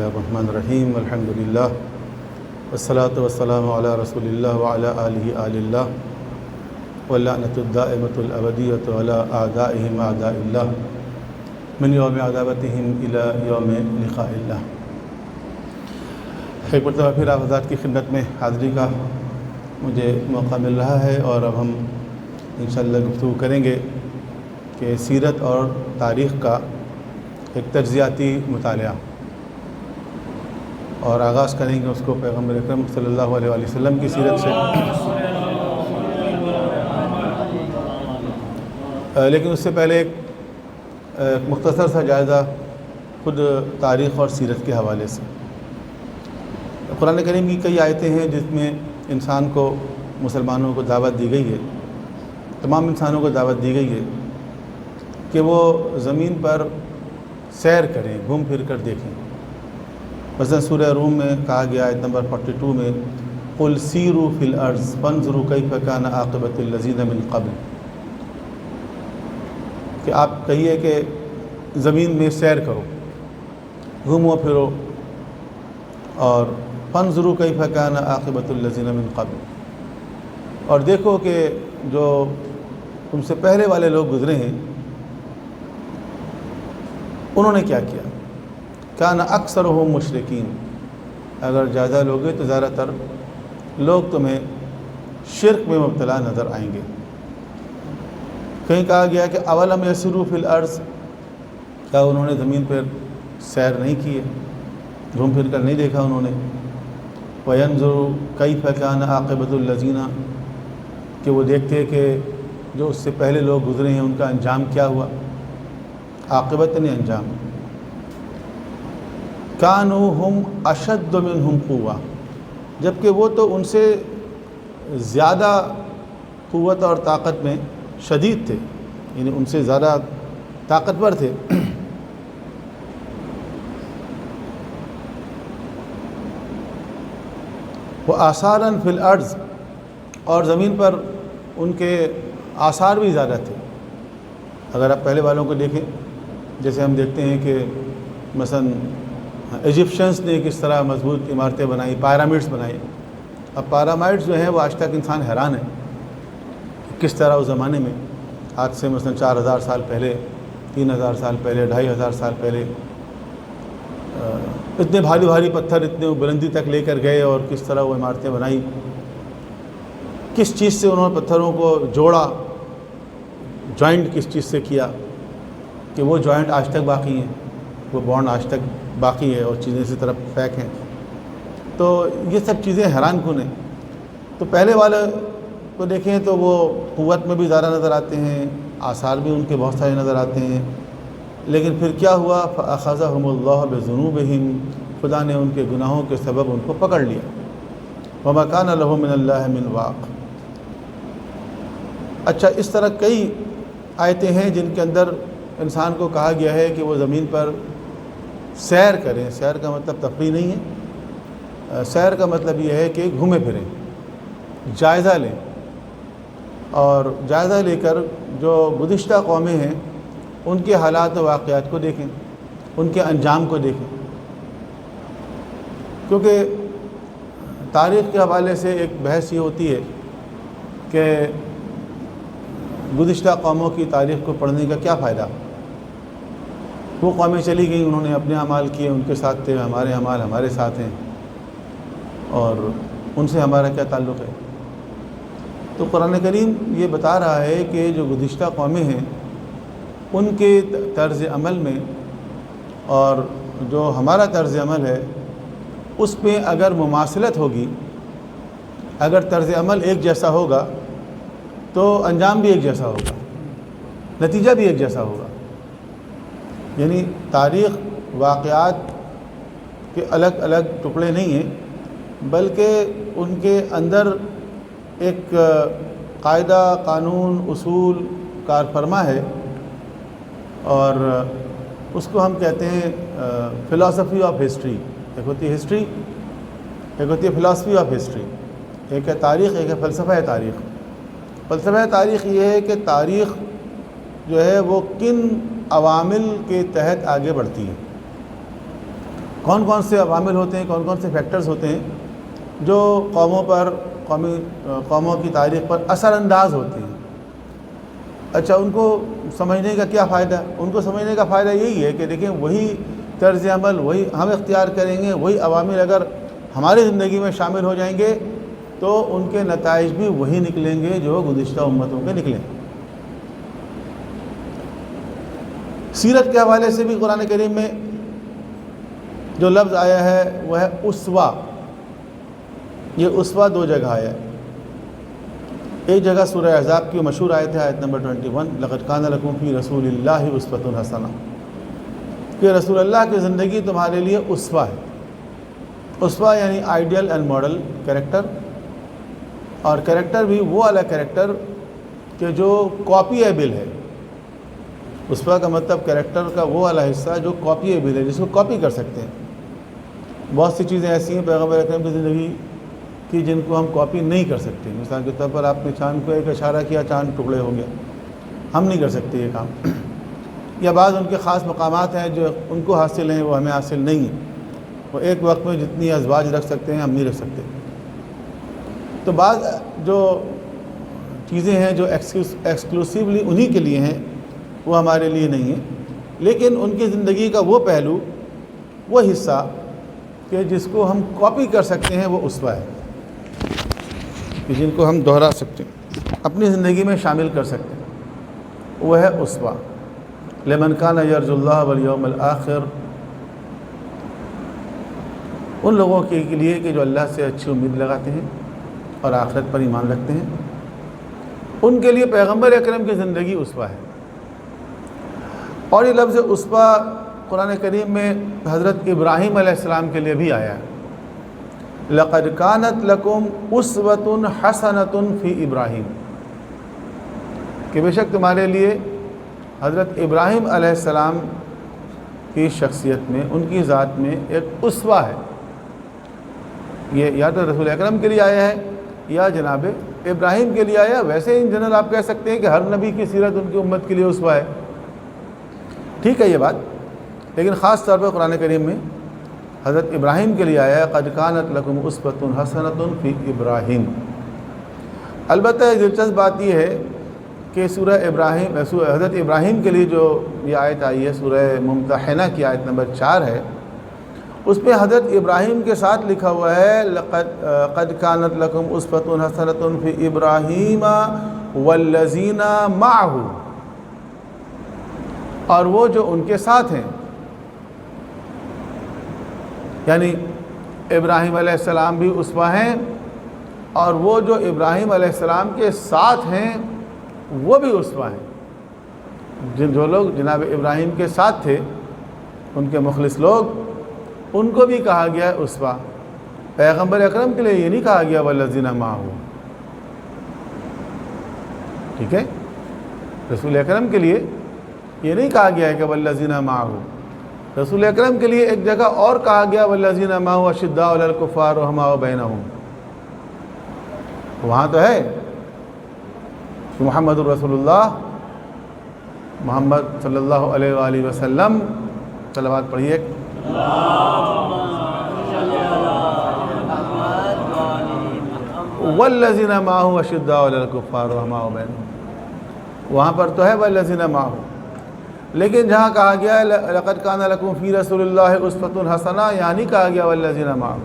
الرحمن الرحیم الحمد للہ والصلاة والسلام علی رسول اللہ وعلی آلہ آل اللہ واللعنۃ الدائمۃ الابدیۃ علی اعدائہم اعداء اللہ من یوم عداوتہم الی یوم لقاء اللہ۔ ایک مرتبہ پھر آپ حضرات کی خدمت میں حاضری کا مجھے موقع مل رہا ہے، اور اب ہم انشاءاللہ گفتگو کریں گے کہ سیرت اور تاریخ کا ایک تجزیاتی مطالعہ، اور آغاز کریں گے اس کو پیغمبر اکرم صلی اللہ علیہ وآلہ وسلم کی سیرت سے۔ لیکن اس سے پہلے ایک مختصر سا جائزہ خود تاریخ اور سیرت کے حوالے سے۔ قرآن کریم کی کئی آیتیں ہیں جس میں انسان کو، مسلمانوں کو دعوت دی گئی ہے، تمام انسانوں کو دعوت دی گئی ہے کہ وہ زمین پر سیر کریں، گھوم پھر کر دیکھیں۔ مثلا سورہ روم میں کہا گیا آیت نمبر 42 میں قُلْ سِیرُوا فِی الْأَرْضِ فَانْظُرُوا کَیْفَ کَانَ عَاقِبَةُ الَّذِینَ مِن قَبْلُ، کہ آپ کہیے کہ زمین میں سیر کرو، گھومو پھرو، اور فَانْظُرُوا کَیْفَ کَانَ عَاقِبَةُ الَّذِینَ مِن قَبْلُ، اور دیکھو کہ جو تم سے پہلے والے لوگ گزرے ہیں انہوں نے کیا کیا۔ کان اکثرہم مشرکین، اگر زیادہ لوگ ہیں تو زیادہ تر لوگ تمہیں شرک میں مبتلا نظر آئیں گے۔ کہیں کہا گیا کہ اولم یسیروا فی الارض، کیا انہوں نے زمین پر سیر نہیں کیے، گھوم پھر کر نہیں دیکھا انہوں نے۔ وینظروا کیف کان عاقبۃ الذین، کہ وہ دیکھتے کہ جو اس سے پہلے لوگ گزرے ہیں ان کا انجام کیا ہوا۔ عاقبت نہیں، انجام۔ کانوا ہم اشد منہم قوہ، جبکہ وہ تو ان سے زیادہ قوت اور طاقت میں شدید تھے، یعنی ان سے زیادہ طاقتور تھے۔ وآثارا فی الارض، اور زمین پر ان کے آثار بھی زیادہ تھے۔ اگر آپ پہلے والوں کو دیکھیں، جیسے ہم دیکھتے ہیں کہ مثلا ایجپشنس نے کس طرح مضبوط عمارتیں بنائی، پیرامڈس بنائی۔ اب پیرامڈس جو ہیں وہ آج تک انسان حیران ہے کس طرح اس زمانے میں، آج سے مثلا 4000 سال پہلے، 3000 سال پہلے، 2500 سال پہلے، اتنے بھاری بھاری پتھر اتنے بلندی تک لے کر گئے، اور کس طرح وہ عمارتیں بنائی، کس چیز سے انہوں نے پتھروں کو جوڑا، جوائنٹ کس چیز سے کیا کہ وہ جوائنٹ آج تک باقی ہیں، وہ بانڈ آج تک باقی ہے، اور چیزیں اسی طرح پیک ہیں۔ تو یہ سب چیزیں حیران کن ہیں۔ تو پہلے والے کو دیکھیں تو وہ قوت میں بھی زیادہ نظر آتے ہیں، آثار بھی ان کے بہت سارے نظر آتے ہیں، لیکن پھر کیا ہوا؟ فَأَخَذَهُمُ اللَّهُ بِذُنُوبِهِمْ، خدا نے ان کے گناہوں کے سبب ان کو پکڑ لیا۔ وَمَا كَانَ لَهُ مِنَ اللَّهِ مِنْ وَاقٍ۔ اچھا، اس طرح کئی آیتیں ہیں جن کے اندر انسان کو کہا گیا ہے کہ وہ زمین پر سیر کریں۔ سیر کا مطلب تفریح نہیں ہے، سیر کا مطلب یہ ہے کہ گھومے پھریں، جائزہ لیں، اور جائزہ لے کر جو گزشتہ قومیں ہیں ان کے حالات و واقعات کو دیکھیں، ان کے انجام کو دیکھیں، کیونکہ تاریخ کے حوالے سے ایک بحث یہ ہوتی ہے کہ گزشتہ قوموں کی تاریخ کو پڑھنے کا کیا فائدہ؟ وہ قومیں چلی گئیں، انہوں نے اپنے اعمال کیے، ان کے ساتھ تھے، ہمارے اعمال ہمارے ساتھ ہیں، اور ان سے ہمارا کیا تعلق ہے؟ تو قرآن کریم یہ بتا رہا ہے کہ جو گزشتہ قومیں ہیں ان کے طرز عمل میں اور جو ہمارا طرز عمل ہے اس میں اگر مماثلت ہوگی، اگر طرز عمل ایک جیسا ہوگا تو انجام بھی ایک جیسا ہوگا، نتیجہ بھی ایک جیسا ہوگا۔ یعنی تاریخ واقعات کے الگ الگ ٹکڑے نہیں ہیں، بلکہ ان کے اندر ایک قاعدہ، قانون، اصول کار فرما ہے، اور اس کو ہم کہتے ہیں فلاسفی آف ہسٹری۔ ایک ہوتی ہے ہسٹری، ایک ہوتی ہے فلاسفی آف ہسٹری، ایک ہے تاریخ، ایک ہے فلسفہ تاریخ۔ فلسفہ تاریخ یہ ہے کہ تاریخ جو ہے وہ کن عوامل کے تحت آگے بڑھتی ہے، کون کون سے عوامل ہوتے ہیں، کون کون سے فیکٹرز ہوتے ہیں جو قوموں کی تاریخ پر اثر انداز ہوتے ہیں۔ اچھا، ان کو سمجھنے کا کیا فائدہ؟ ان کو سمجھنے کا فائدہ یہی ہے کہ دیکھیں وہی طرز عمل وہی ہم اختیار کریں گے، وہی عوامل اگر ہماری زندگی میں شامل ہو جائیں گے تو ان کے نتائج بھی وہی نکلیں گے جو گزشتہ امتوں کے نکلیں۔ سیرت کے حوالے سے بھی قرآن کریم میں جو لفظ آیا ہے وہ ہے اسوہ۔ یہ اسوہ دو جگہ آیا ہے۔ ایک جگہ سورہ احزاب کی مشہور آیت ہے، آیت نمبر 21، لقد کان لکم فی رسول اللہ اسوۃ حسنہ، کہ رسول اللہ کی زندگی تمہارے لیے اسوہ ہے۔ اسوہ یعنی آئیڈیل اینڈ ماڈل کریکٹر، اور کریکٹر بھی وہ والا کریکٹر کہ جو کاپیبل ہے۔ اسوہ کا مطلب کریکٹر کا وہ والا حصہ جو کاپیبل ہے، جس کو کاپی کر سکتے ہیں۔ بہت سی چیزیں ایسی ہیں پیغمبر اکرم کی زندگی کی جن کو ہم کاپی نہیں کر سکتے۔ مثال کے طور پر آپ نے چاند کو ایک اشارہ کیا، چاند ٹکڑے ہو گیا، ہم نہیں کر سکتے یہ کام۔ یا بعض ان کے خاص مقامات ہیں جو ان کو حاصل ہیں، وہ ہمیں حاصل نہیں ہیں۔ وہ ایک وقت میں جتنی ازواج رکھ سکتے ہیں ہم نہیں رکھ سکتے۔ تو بعض جو چیزیں ہیں جو ایکسکلوسیولی انہی کے لیے ہیں وہ ہمارے لیے نہیں ہیں، لیکن ان کی زندگی کا وہ پہلو، وہ حصہ کہ جس کو ہم کاپی کر سکتے ہیں، وہ اسوہ ہے، کہ جن کو ہم دہرا سکتے ہیں، اپنی زندگی میں شامل کر سکتے ہیں، وہ ہے اسوہ۔ لمن کان یرجو اللہ والیوم الآخر، ان لوگوں کے لیے کہ جو اللہ سے اچھی امید لگاتے ہیں اور آخرت پر ایمان رکھتے ہیں، ان کے لیے پیغمبر اکرم کی زندگی اسوہ ہے۔ اور یہ لفظ اسوہ قرآن کریم میں حضرت ابراہیم علیہ السلام کے لیے بھی آیا ہے۔ لقد کانت لکم اسوۃ حسنۃ فی ابراہیم، کہ بے شک تمہارے لیے حضرت ابراہیم علیہ السلام کی شخصیت میں، ان کی ذات میں ایک اسوہ ہے۔ یہ یا تو رسول اکرم کے لیے آیا ہے یا جناب ابراہیم کے لیے آیا۔ ویسے ان جنرل آپ کہہ سکتے ہیں کہ ہر نبی کی سیرت ان کی امت کے لیے اسوہ ہے، ٹھیک ہے یہ بات، لیکن خاص طور پر قرآن کریم میں حضرت ابراہیم کے لیے آیا ہے، قد کانت لکم اسوۃ حسنۃ فی ابراہیم۔ البتہ دلچسپ بات یہ ہے کہ حضرت ابراہیم کے لیے جو یہ آیت آئی ہے، سورہ ممتحنہ کی آیت نمبر 4 ہے، اس پہ حضرت ابراہیم کے ساتھ لکھا ہوا ہے قد کانت لکم اسوۃ حسنۃ فی ابراہیم والذین معہ، اور وہ جو ان کے ساتھ ہیں، یعنی ابراہیم علیہ السلام بھی اسوہ ہیں، اور وہ جو ابراہیم علیہ السلام کے ساتھ ہیں وہ بھی اسوہ ہیں۔ جو لوگ جناب ابراہیم کے ساتھ تھے، ان کے مخلص لوگ، ان کو بھی کہا گیا ہے اسوہ۔ پیغمبر اکرم کے لیے یہ نہیں کہا گیا والذین معہ، ٹھیک ہے، رسول اکرم کے لیے یہ نہیں کہا گیا ہے کہ والذین معہ۔ رسول اکرم کے لیے ایک جگہ اور کہا گیا والذین معہ اشداء علی الکفار رحماء بینہم، وہاں تو ہے محمد الرسول اللہ، محمد صلی اللہ علیہ وآلہ وسلم، صلوات پڑھیے۔ والذین معہ اشداء علی الکفار رحماء بینہم، وہاں پر تو ہے والذین معہ، لیکن جہاں کہا گیا ہے لقد کان لکم فی رسول اللہ اسوۃ حسنہ، یہاں نہیں کہا گیا والذین معہ۔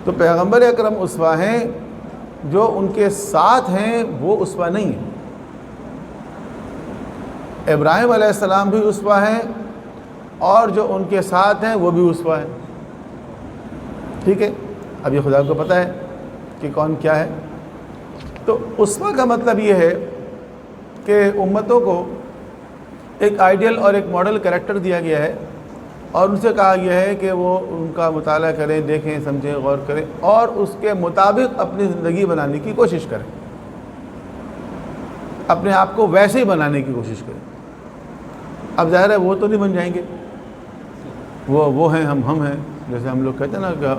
تو پیغمبر اکرم اسوہ ہیں، جو ان کے ساتھ ہیں وہ اسوہ نہیں ہیں۔ ابراہیم علیہ السلام بھی اسوہ ہیں، اور جو ان کے ساتھ ہیں وہ بھی اسوہ ہیں، ٹھیک ہے۔ اب یہ خدا کو پتہ ہے کہ کون کیا ہے۔ تو اسوہ کا مطلب یہ ہے کہ امتوں کو ایک آئیڈیل اور ایک ماڈل کریکٹر دیا گیا ہے، اور ان سے کہا گیا ہے کہ وہ ان کا مطالعہ کریں، دیکھیں، سمجھیں، غور کریں، اور اس کے مطابق اپنی زندگی بنانے کی کوشش کریں، اپنے آپ کو ویسے ہی بنانے کی کوشش کریں۔ اب ظاہر ہے وہ تو نہیں بن جائیں گے، وہ ہیں، ہم ہیں، جیسے ہم لوگ کہتے ہیں نا کہ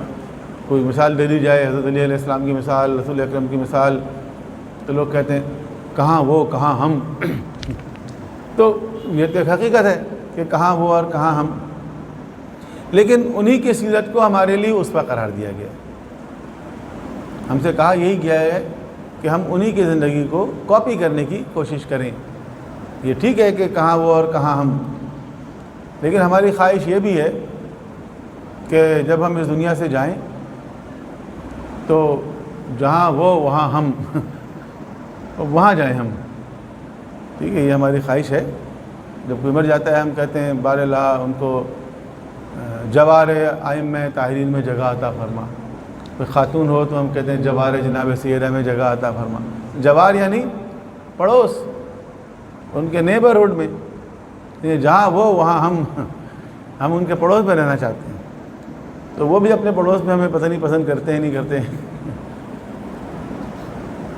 کوئی مثال دے دی جائے، حضرت علی علیہ السلام کی مثال، رسول اکرم کی مثال، تو لوگ کہتے ہیں کہاں وہ کہاں ہم۔ تو یہ تو ایک حقیقت ہے کہ کہاں وہ اور کہاں ہم، لیکن انہی کی سیرت کو ہمارے لیے اسوہ قرار دیا گیا ہے۔ ہم سے کہا یہی گیا ہے کہ ہم انہی کی زندگی کو کاپی کرنے کی کوشش کریں۔ یہ ٹھیک ہے کہ کہاں وہ اور کہاں ہم، لیکن ہماری خواہش یہ بھی ہے کہ جب ہم اس دنیا سے جائیں تو جہاں وہ وہاں ہم وہاں جائیں ہم، ٹھیک ہے، یہ ہماری خواہش ہے۔ جب کوئی مر جاتا ہے ہم کہتے ہیں بار اللہ ان کو جوار ائمہ طاہرین میں جگہ عطا فرما۔ کوئی خاتون ہو تو ہم کہتے ہیں جوار جناب سیدہ میں جگہ عطا فرما۔ جوار یعنی پڑوس، ان کے نیبرہڈ میں، جہاں وہ وہاں ہم ان کے پڑوس میں رہنا چاہتے ہیں، تو وہ بھی اپنے پڑوس میں ہمیں پتہ نہیں پسند کرتے ہیں نہیں کرتے ہیں۔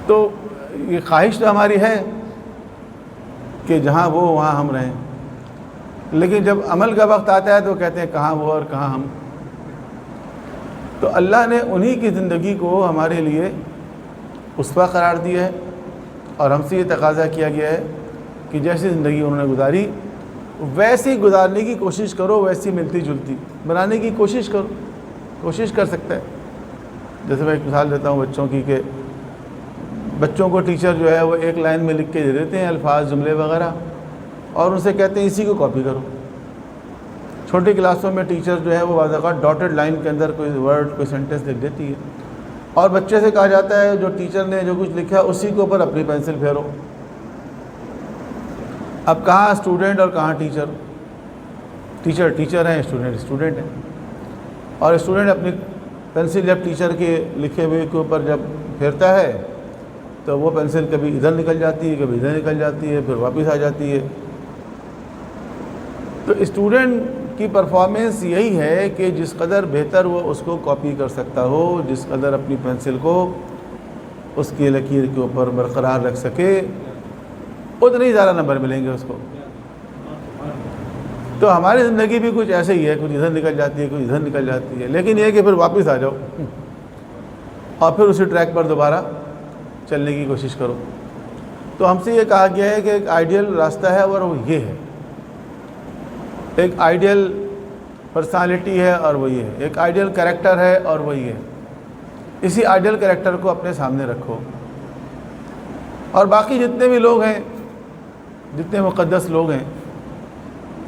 تو یہ خواہش تو ہماری ہے کہ جہاں وہ وہاں ہم رہیں، لیکن جب عمل کا وقت آتا ہے تو کہتے ہیں کہاں وہ اور کہاں ہم۔ تو اللہ نے انہی کی زندگی کو ہمارے لیے اسوہ قرار دیا ہے، اور ہم سے یہ تقاضا کیا گیا ہے کہ جیسی زندگی انہوں نے گزاری ویسی گزارنے کی کوشش کرو، ویسی ملتی جلتی بنانے کی کوشش کرو۔ کوشش کر سکتا ہے، جیسے میں ایک مثال دیتا ہوں بچوں کی، کہ بچوں کو ٹیچر جو ہے وہ ایک لائن میں لکھ کے دے دیتے ہیں الفاظ جملے وغیرہ، اور ان سے کہتے ہیں اسی کو کاپی کرو۔ چھوٹی کلاسوں میں ٹیچر جو ہے وہ بعض اوقات ڈاٹڈ لائن کے اندر کوئی ورڈ کوئی سینٹنس لکھ دیتی ہے، اور بچے سے کہا جاتا ہے جو ٹیچر نے جو کچھ لکھا اسی کے اوپر اپنی پینسل پھیرو۔ اب کہاں اسٹوڈنٹ اور کہاں ٹیچر؟ ٹیچر ٹیچر ہیں، اسٹوڈنٹ اسٹوڈنٹ ہیں، اور اسٹوڈنٹ اپنی پینسل جب ٹیچر کے لکھے ہوئے کے اوپر جب پھیرتا ہے تو وہ پینسل کبھی ادھر نکل جاتی ہے، کبھی ادھر نکل جاتی ہے، پھر واپس آ جاتی ہے۔ تو اسٹوڈنٹ کی پرفارمنس یہی ہے کہ جس قدر بہتر وہ اس کو کاپی کر سکتا ہو، جس قدر اپنی پینسل کو اس کی لکیر کے اوپر برقرار رکھ سکے، اتنے ہی زیادہ نمبر ملیں گے اس کو۔ تو ہماری زندگی بھی کچھ ایسے ہی ہے، کچھ ادھر نکل جاتی ہے، کچھ ادھر نکل جاتی ہے، لیکن یہ کہ پھر واپس آ جاؤ اور پھر اسی ٹریک پر دوبارہ چلنے کی کوشش کرو۔ تو ہم سے یہ کہا گیا ہے کہ ایک آئیڈیل راستہ ہے اور وہ یہ ہے، ایک آئیڈیل پرسنالٹی ہے اور وہ یہ ہے، ایک آئیڈیل کریکٹر ہے اور وہ یہ ہے۔ اسی آئیڈیل کریکٹر کو اپنے سامنے رکھو، اور باقی جتنے بھی لوگ ہیں، جتنے مقدس لوگ ہیں،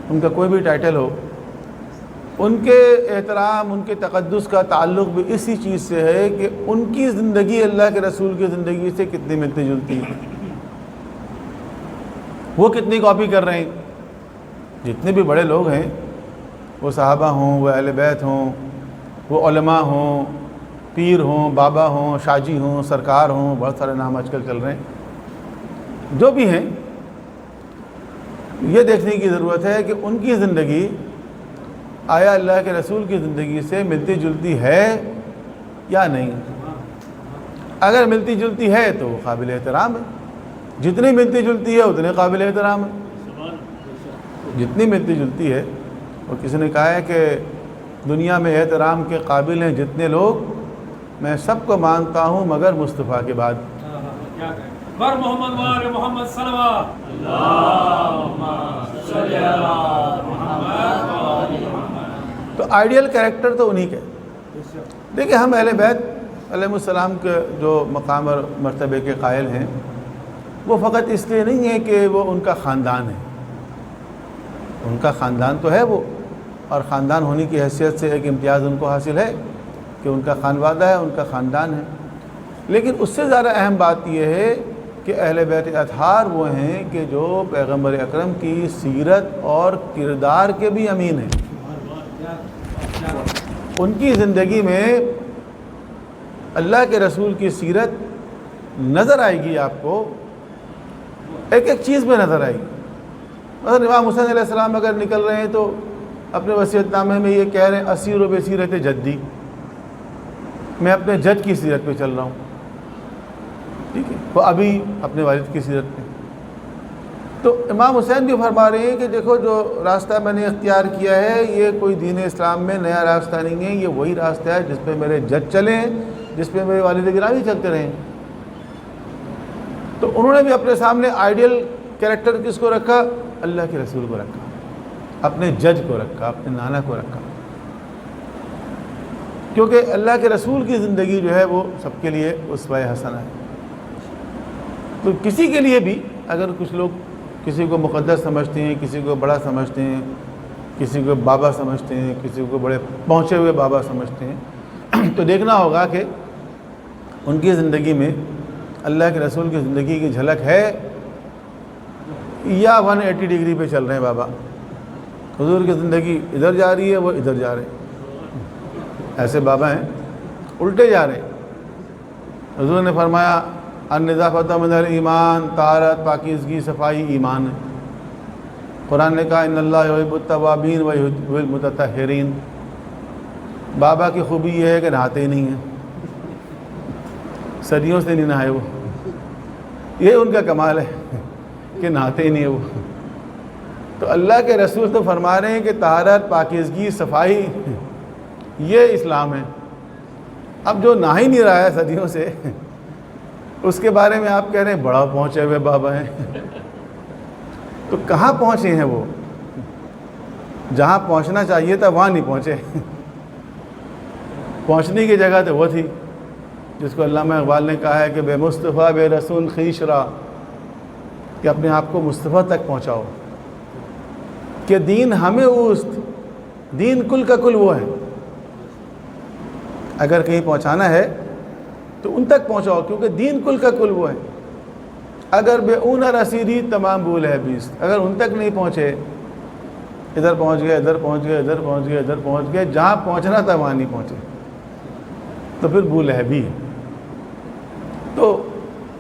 ان کا کوئی بھی ٹائٹل ہو، ان کے احترام، ان کے تقدس کا تعلق بھی اسی چیز سے ہے کہ ان کی زندگی اللہ کے رسول کی زندگی سے کتنی ملتی جلتی ہے، وہ کتنی کاپی کر رہے ہیں۔ جتنے بھی بڑے لوگ ہیں، وہ صحابہ ہوں، وہ اہل بیت ہوں، وہ علماء ہوں، پیر ہوں، بابا ہوں، شاجی ہوں، سرکار ہوں، بہت سارے نام آج کل چل رہے ہیں، جو بھی ہیں، یہ دیکھنے کی ضرورت ہے کہ ان کی زندگی آیا اللہ کے رسول کی زندگی سے ملتی جلتی ہے یا نہیں۔ اگر ملتی جلتی ہے تو قابل احترام ہے، جتنی ملتی جلتی ہے اتنے قابل احترام ہے، جتنی ملتی جلتی ہے۔ اور کسی نے کہا ہے کہ دنیا میں احترام کے قابل ہیں جتنے لوگ، میں سب کو مانتا ہوں مگر مصطفیٰ کے بعد۔ محمد صلی تو آئیڈیل کریکٹر تو انہی کے۔ دیکھیں، ہم اہل بیت علیہ السلام کے جو مقام اور مرتبے کے قائل ہیں، وہ فقط اس لیے نہیں ہے کہ وہ ان کا خاندان ہے، ان کا خاندان تو ہے وہ، اور خاندان ہونے کی حیثیت سے ایک امتیاز ان کو حاصل ہے کہ ان کا خانوادہ ہے، ان کا خاندان ہے، لیکن اس سے زیادہ اہم بات یہ ہے کہ اہل بیت اطہار وہ ہیں کہ جو پیغمبر اکرم کی سیرت اور کردار کے بھی امین ہیں۔ ان کی زندگی میں اللہ کے رسول کی سیرت نظر آئے گی، آپ کو ایک ایک چیز میں نظر آئے گی۔ مثلا امام حسین علیہ السلام اگر نکل رہے ہیں تو اپنے وصیت نامے میں یہ کہہ رہے ہیں اسیر و بسیرت جدی، میں اپنے جد کی سیرت پہ چل رہا ہوں، ٹھیک ہے، وہ ابھی اپنے والد کی سیرت پہ۔ تو امام حسین بھی فرما رہے ہیں کہ دیکھو جو راستہ میں نے اختیار کیا ہے یہ کوئی دین اسلام میں نیا راستہ نہیں ہے، یہ وہی راستہ ہے جس پہ میرے جد چلے ہیں، جس پہ میرے والد گرامی چلتے رہے ہیں۔ تو انہوں نے بھی اپنے سامنے آئیڈیل کریکٹر کس کو رکھا؟ اللہ کے رسول کو رکھا، اپنے جج کو رکھا، اپنے نانا کو رکھا۔ کیونکہ اللہ کے رسول کی زندگی جو ہے وہ سب کے لیے اسوہ حسنہ ہے۔ تو کسی کے لیے بھی اگر کچھ لوگ کسی کو مقدس سمجھتے ہیں، کسی کو بڑا سمجھتے ہیں، کسی کو بابا سمجھتے ہیں، کسی کو بڑے پہنچے ہوئے بابا سمجھتے ہیں، تو دیکھنا ہوگا کہ ان کی زندگی میں اللہ کے رسول کی زندگی کی جھلک ہے یا 180 ڈگری پہ چل رہے ہیں بابا۔ حضور کی زندگی ادھر جا رہی ہے، وہ ادھر جا رہے ہیں، ایسے بابا ہیں الٹے جا رہے ہیں۔ حضور نے فرمایا النظافۃ من الایمان، طہارت، پاکیزگی، صفائی ایمان ہے۔ قرآن نے کہا ان اللہ یحب التوابین ویحب المتطہرین۔ بابا کی خوبی یہ ہے کہ نہاتے ہی نہیں ہیں، صدیوں سے نہیں نہائے وہ، یہ ان کا کمال ہے کہ نہاتے ہی نہیں ہیں وہ۔ تو اللہ کے رسول تو فرما رہے ہیں کہ طہارت، پاکیزگی، صفائی یہ اسلام ہے۔ اب جو نہا ہی نہیں رہا ہے صدیوں سے، اس کے بارے میں آپ کہہ رہے ہیں بڑا پہنچے ہوئے بابا ہیں۔ تو کہاں پہنچے ہیں وہ؟ جہاں پہنچنا چاہیے تھا وہاں نہیں پہنچے۔ پہنچنے کی جگہ تو وہ تھی جس کو علامہ اقبال نے کہا ہے کہ بے مصطفیٰ بے رسول خویش را، کہ اپنے آپ کو مصطفیٰ تک پہنچاؤ، کہ دین ہمیں اوست، دین کل کا کل وہ ہے۔ اگر کہیں پہنچانا ہے تو ان تک پہنچاؤ، کیونکہ دین کل کا کل وہ ہے۔ اگر بے اون رسیدی تمام بول ہے بیست، اگر ان تک نہیں پہنچے، ادھر پہنچ گئے، ادھر پہنچ گئے، ادھر پہنچ گئے، ادھر پہنچ گئے، جہاں پہنچنا تھا وہاں نہیں پہنچے، تو پھر بول ہے بھی۔ تو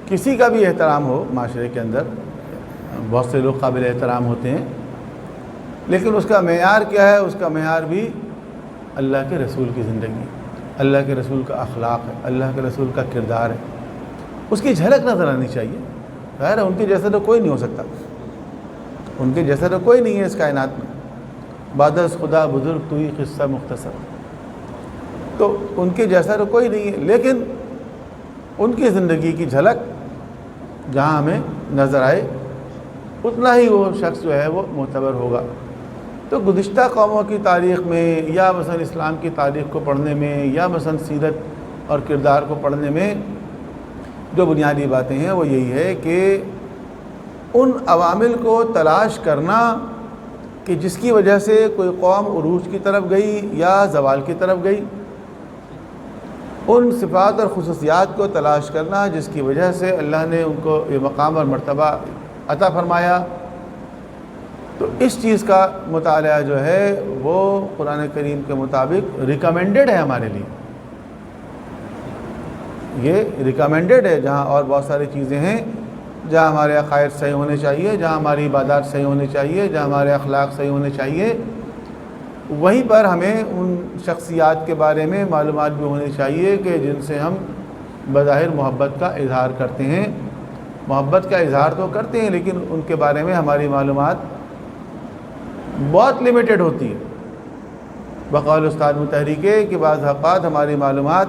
کسی کا بھی احترام ہو معاشرے کے اندر، بہت سے لوگ قابل احترام ہوتے ہیں، لیکن اس کا معیار کیا ہے؟ اس کا معیار بھی اللہ کے رسول کی زندگی، اللہ کے رسول کا اخلاق ہے، اللہ کے رسول کا کردار ہے، اس کی جھلک نظر آنی چاہیے۔ ظاہر ہے ان کے جیسا تو کوئی نہیں ہو سکتا، ان کے جیسا تو کوئی نہیں ہے اس کائنات میں، بعد از خدا بزرگ تو ہی قصہ مختصر، تو ان کے جیسا تو کوئی نہیں ہے، لیکن ان کی زندگی کی جھلک جہاں ہمیں نظر آئے اتنا ہی وہ شخص جو ہے وہ معتبر ہوگا۔ تو گزشتہ قوموں کی تاریخ میں یا مثلا اسلام کی تاریخ کو پڑھنے میں یا مثلا سیرت اور کردار کو پڑھنے میں جو بنیادی باتیں ہیں وہ یہی ہے کہ ان عوامل کو تلاش کرنا کہ جس کی وجہ سے کوئی قوم عروج کی طرف گئی یا زوال کی طرف گئی، ان صفات اور خصوصیات کو تلاش کرنا جس کی وجہ سے اللہ نے ان کو یہ مقام اور مرتبہ عطا فرمایا۔ تو اس چیز کا مطالعہ جو ہے وہ قرآن کریم کے مطابق ریکمینڈڈ ہے ہمارے لیے، یہ ریکمینڈڈ ہے۔ جہاں اور بہت ساری چیزیں ہیں جہاں ہمارے عقائد صحیح ہونے چاہیے، جہاں ہماری عبادات صحیح ہونی چاہیے، جہاں ہمارے اخلاق صحیح ہونے چاہیے، وہیں پر ہمیں ان شخصیات کے بارے میں معلومات بھی ہونی چاہیے کہ جن سے ہم بظاہر محبت کا اظہار کرتے ہیں، محبت کا اظہار تو کرتے ہیں لیکن ان کے بارے میں ہماری معلومات بہت لیمیٹڈ ہوتی ہے۔ بقول استاد متحرکے کہ بعض اوقات ہماری معلومات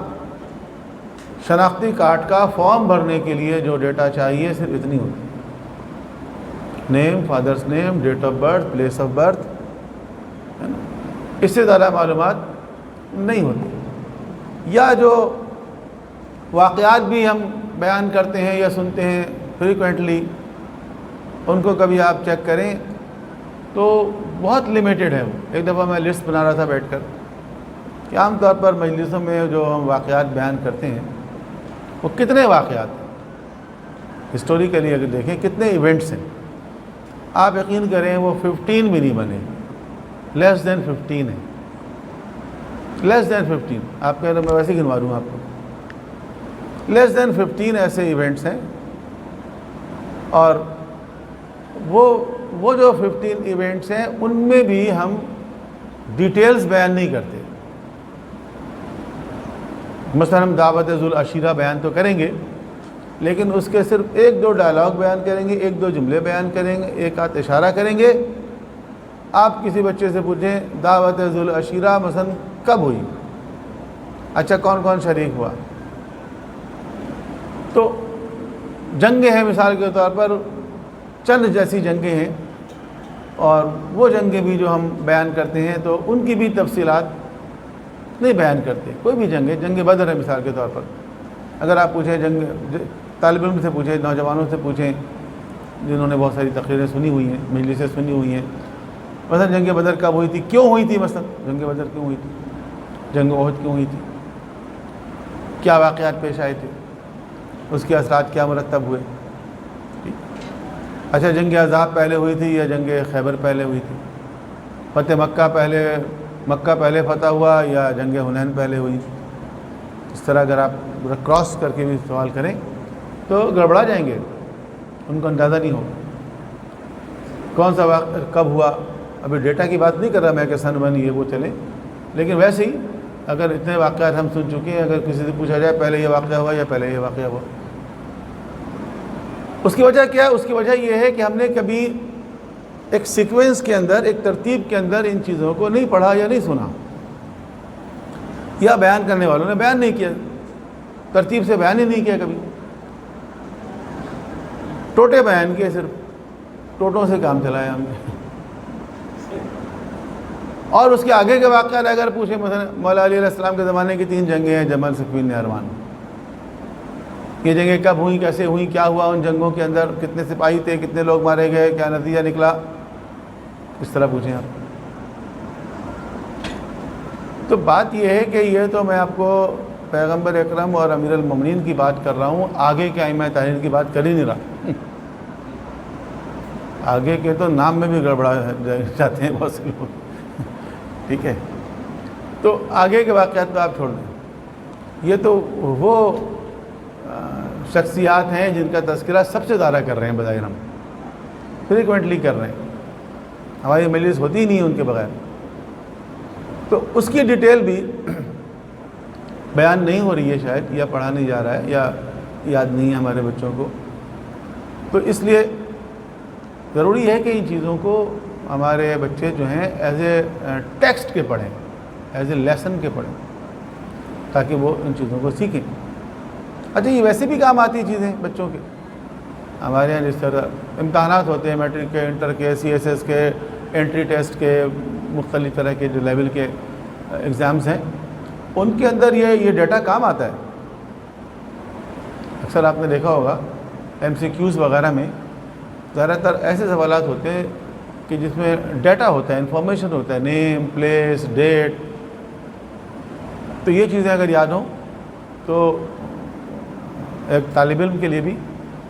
شناختی کارڈ کا فارم بھرنے کے لیے جو ڈیٹا چاہیے صرف اتنی ہوتی، name, fathers name, date of birth, place of birth, اس سے زیادہ معلومات نہیں ہوتی۔ یا جو واقعات بھی ہم بیان کرتے ہیں یا سنتے ہیں فریکوینٹلی، ان کو کبھی آپ چیک کریں تو بہت لیمیٹڈ ہے وہ۔ ایک دفعہ میں لسٹ بنا رہا تھا بیٹھ کر کہ عام طور پر مجلسوں میں جو ہم واقعات بیان کرتے ہیں وہ کتنے واقعات ہیں، ہسٹوریکلی اگر دیکھیں کتنے ایونٹس ہیں، آپ یقین کریں وہ 15 بھی نہیں بنے، لیس دین 15 ہے، لیس دین 15۔ آپ کہہ رہے میں ویسے ہی گنوا دوں آپ کو، لیس دین 15 ایسے ایونٹس ہیں، اور وہ جو 15 ایونٹس ہیں ان میں بھی ہم ڈیٹیلز بیان نہیں کرتے۔ مثلا ہم دعوت ذو العشیرہ بیان تو کریں گے لیکن اس کے صرف 1-2 ڈائلاگ بیان کریں گے، 1-2 جملے بیان کریں گے، ایک آدھ اشارہ کریں گے۔ آپ کسی بچے سے پوچھیں دعوت ذو العشیرہ مثلا کب ہوئی، اچھا کون کون شریک ہوا، تو جنگیں ہیں مثال کے طور پر، چند جیسی جنگیں ہیں، اور وہ جنگیں بھی جو ہم بیان کرتے ہیں تو ان کی بھی تفصیلات نہیں بیان کرتے. کوئی بھی جنگ بدر ہے مثال کے طور پر. اگر آپ پوچھیں طالب علم سے پوچھیں, نوجوانوں سے پوچھیں جنہوں نے بہت ساری تقریریں سنی ہوئی ہیں, مجلسیں سنی ہوئی ہیں, مثلا جنگ بدر کب ہوئی تھی, کیوں ہوئی تھی, مثلا جنگ بدر کیوں ہوئی تھی, جنگ احد کیوں ہوئی تھی, کیا واقعات پیش آئے تھے, اس کے اثرات کیا مرتب ہوئے. اچھا, جنگ احزاب پہلے ہوئی تھی یا جنگ خیبر پہلے ہوئی تھی, فتح مکہ پہلے فتح ہوا یا جنگ حنین پہلے ہوئی. اس طرح اگر آپ کراس کر کے بھی سوال کریں تو گڑبڑا جائیں گے, ان کو اندازہ نہیں ہوگا کون سا واقعہ کب ہوا. ابھی ڈیٹا کی بات نہیں کر رہا میں کہ سن بن یہ وہ چلے, لیکن ویسے ہی اگر اتنے واقعات ہم سن چکے ہیں, اگر کسی سے پوچھا جائے پہلے یہ واقعہ ہوا یا پہلے یہ واقعہ ہوا, اس کی وجہ کیا ہے؟ اس کی وجہ یہ ہے کہ ہم نے کبھی ایک سیکوینس کے اندر, ایک ترتیب کے اندر ان چیزوں کو نہیں پڑھا یا نہیں سنا, یا بیان کرنے والوں نے بیان نہیں کیا, ترتیب سے بیان ہی نہیں کیا, کبھی ٹوٹے بیان کیے, صرف ٹوٹوں سے کام چلایا ہم نے. اور اس کے آگے کے واقعات اگر پوچھیں, مثلا مولا علی علیہ السلام کے زمانے کی 3 جنگیں ہیں, جمل, صفین, نہروان. یہ جنگیں کب ہوئیں, کیسے ہوئیں, کیا ہوا ان جنگوں کے اندر, کتنے سپاہی تھے, کتنے لوگ مارے گئے, کیا نتیجہ نکلا, اس طرح پوچھیں آپ. تو بات یہ ہے کہ یہ تو میں آپ کو پیغمبر اکرم اور امیر المومنین کی بات کر رہا ہوں, آگے کے ائمہ تحریر کی بات کر ہی نہیں رہا. آگے کے تو نام میں بھی گڑبڑا جاتے ہیں بہت سے لوگ, ٹھیک ہے. تو آگے کے واقعات تو آپ چھوڑ دیں. یہ تو وہ شخصیات ہیں جن کا تذکرہ سب سے زیادہ کر رہے ہیں بظاہر, ہم فریکوینٹلی کر رہے ہیں, ہماری مجلس ہوتی ہی نہیں ان کے بغیر. تو اس کی ڈیٹیل بھی بیان نہیں ہو رہی ہے شاید, یا پڑھا نہیں جا رہا ہے, یا یاد نہیں ہے ہمارے بچوں کو. تو اس لیے ضروری ہے کہ ان چیزوں کو ہمارے بچے جو ہیں ایز اے ٹیکسٹ کے پڑھیں, ایز اے لیسن کے پڑھیں, تاکہ وہ ان چیزوں کو سیکھیں. اچھا, یہ ویسے بھی کام آتی چیزیں بچوں کے. ہمارے یہاں جس طرح امتحانات ہوتے ہیں, میٹرک کے, انٹر کے, CSS کے, انٹری ٹیسٹ کے, مختلف طرح کے جو لیول کے ایگزامز ہیں, ان کے اندر یہ ڈیٹا کام آتا ہے. اکثر آپ نے دیکھا ہوگا MCQs وغیرہ میں زیادہ تر ایسے سوالات ہوتے ہیں کہ جس میں ڈیٹا ہوتا ہے, انفارمیشن ہوتا ہے, نیم, پلیس, ڈیٹ. تو یہ چیزیں اگر یاد ہوں تو ایک طالب علم کے لیے بھی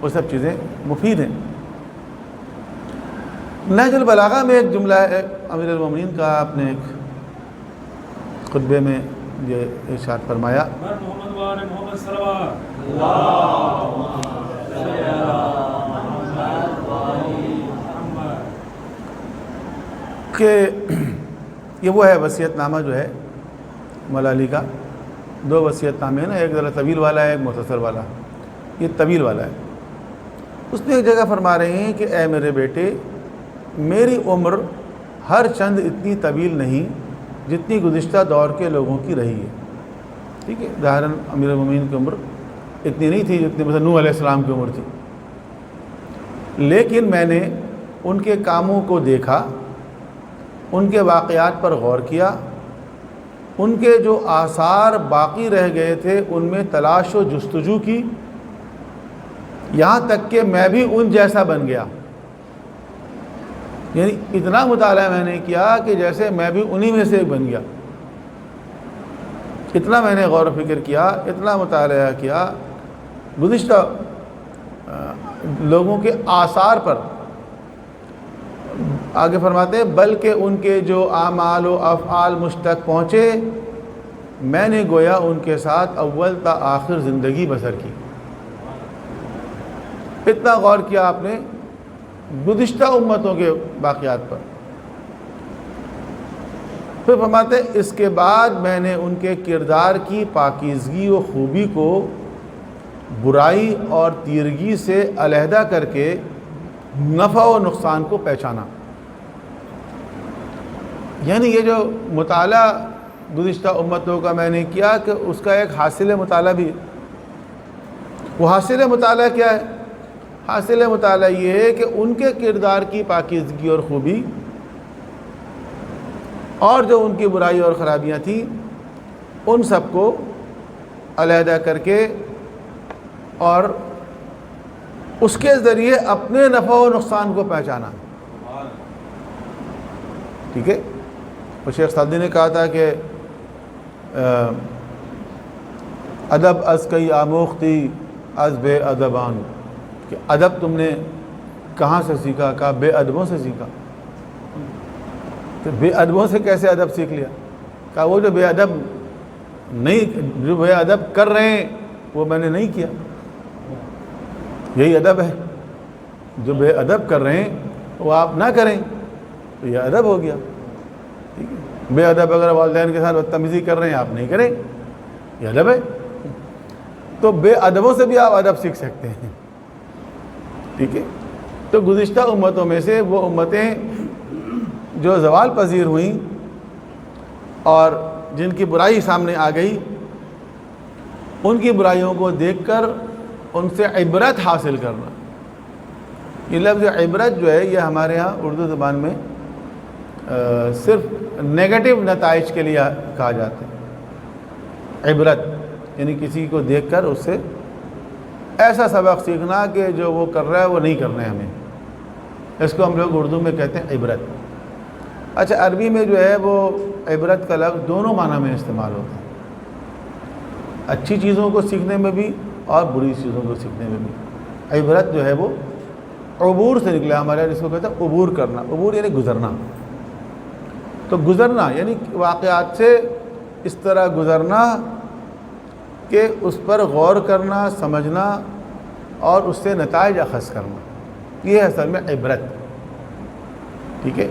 وہ سب چیزیں مفید ہیں. نہج البلاغہ میں ایک جملہ ہے امیر المومنین کا, آپ نے ایک خطبے میں یہ ارشاد فرمایا محمد وآل محمد صلوات کہ یہ وہ ہے وصیت نامہ جو ہے مولا علی کا. 2 وصیت نامے ہیں نا, ایک ذرا طویل والا ہے, ایک مختصر والا. یہ طویل والا ہے. اس میں ایک جگہ فرما رہے ہیں کہ اے میرے بیٹے, میری عمر ہر چند اتنی طویل نہیں جتنی گزشتہ دور کے لوگوں کی رہی ہے. ٹھیک ہے, ظاہراً امیر المومنین کی عمر اتنی نہیں تھی جتنی مثلا نوح علیہ السلام کی عمر تھی, لیکن میں نے ان کے کاموں کو دیکھا, ان کے واقعات پر غور کیا, ان کے جو آثار باقی رہ گئے تھے ان میں تلاش و جستجو کی, یہاں تک کہ میں بھی ان جیسا بن گیا. یعنی اتنا مطالعہ میں نے کیا کہ جیسے میں بھی انہی میں سے ایک بن گیا. اتنا میں نے غور و فکر کیا, اتنا مطالعہ کیا گزشتہ لوگوں کے آثار پر. آگے فرماتے ہیں بلکہ ان کے جو اعمال و افعال مجھ تک پہنچے, میں نے گویا ان کے ساتھ اول تا آخر زندگی بسر کی. اتنا غور کیا آپ نے گزشتہ امتوں کے واقعات پر. پھر فرماتے ہیں اس کے بعد میں نے ان کے کردار کی پاکیزگی و خوبی کو برائی اور تیرگی سے علیحدہ کر کے نفع و نقصان کو پہچانا. یعنی یہ جو مطالعہ گزشتہ امتوں کا میں نے کیا کہ اس کا ایک حاصل مطالعہ بھی ہے. وہ حاصل مطالعہ کیا ہے؟ حاصل مطالعہ یہ ہے کہ ان کے کردار کی پاکیزگی اور خوبی اور جو ان کی برائی اور خرابیاں تھیں ان سب کو علیحدہ کر کے اور اس کے ذریعے اپنے نفع و نقصان کو پہچانا. ٹھیک ہے. اور شیخ سعدی نے کہا تھا کہ ادب از کئی آموختی از بے ادبان، کہ ادب تم نے کہاں سے سیکھا؟ کہا بے ادبوں سے سیکھا. تو بے ادبوں سے کیسے ادب سیکھ لیا؟ کہا وہ جو بے ادب کر رہے ہیں وہ میں نے نہیں کیا، یہی ادب ہے. جو بے ادب کر رہے ہیں وہ آپ نہ کریں تو یہ ادب ہو گیا. ٹھیک ہے. بے ادب اگر والدین کے ساتھ بدتمیزی کر رہے ہیں آپ نہیں کریں، یہ ادب ہے. تو بے ادبوں سے بھی آپ ادب سیکھ سکتے ہیں. ٹھیک ہے. تو گزشتہ امتوں میں سے وہ امتیں جو زوال پذیر ہوئیں اور جن کی برائی سامنے آ گئی، ان کی برائیوں کو دیکھ کر ان سے عبرت حاصل کرنا. یہ لفظ عبرت جو ہے یہ ہمارے ہاں اردو زبان میں صرف نیگیٹو نتائج کے لیے کہا جاتا ہے. عبرت یعنی کسی کو دیکھ کر اس سے ایسا سبق سیکھنا کہ جو وہ کر رہا ہے وہ نہیں کرنا ہے ہمیں. اس کو ہم لوگ اردو میں کہتے ہیں عبرت. اچھا، عربی میں جو ہے وہ عبرت کا لفظ دونوں معنی میں استعمال ہوتا ہے، اچھی چیزوں کو سیکھنے میں بھی اور بری چیزوں کو سیکھنے میں بھی. عبرت جو ہے وہ عبور سے نکلا ہمارے جس کو کہتے ہیں عبور کرنا. عبور یعنی گزرنا. تو گزرنا یعنی واقعات سے اس طرح گزرنا کہ اس پر غور کرنا، سمجھنا اور اس سے نتائج اخذ کرنا، یہ ہے اصل میں عبرت. ٹھیک ہے.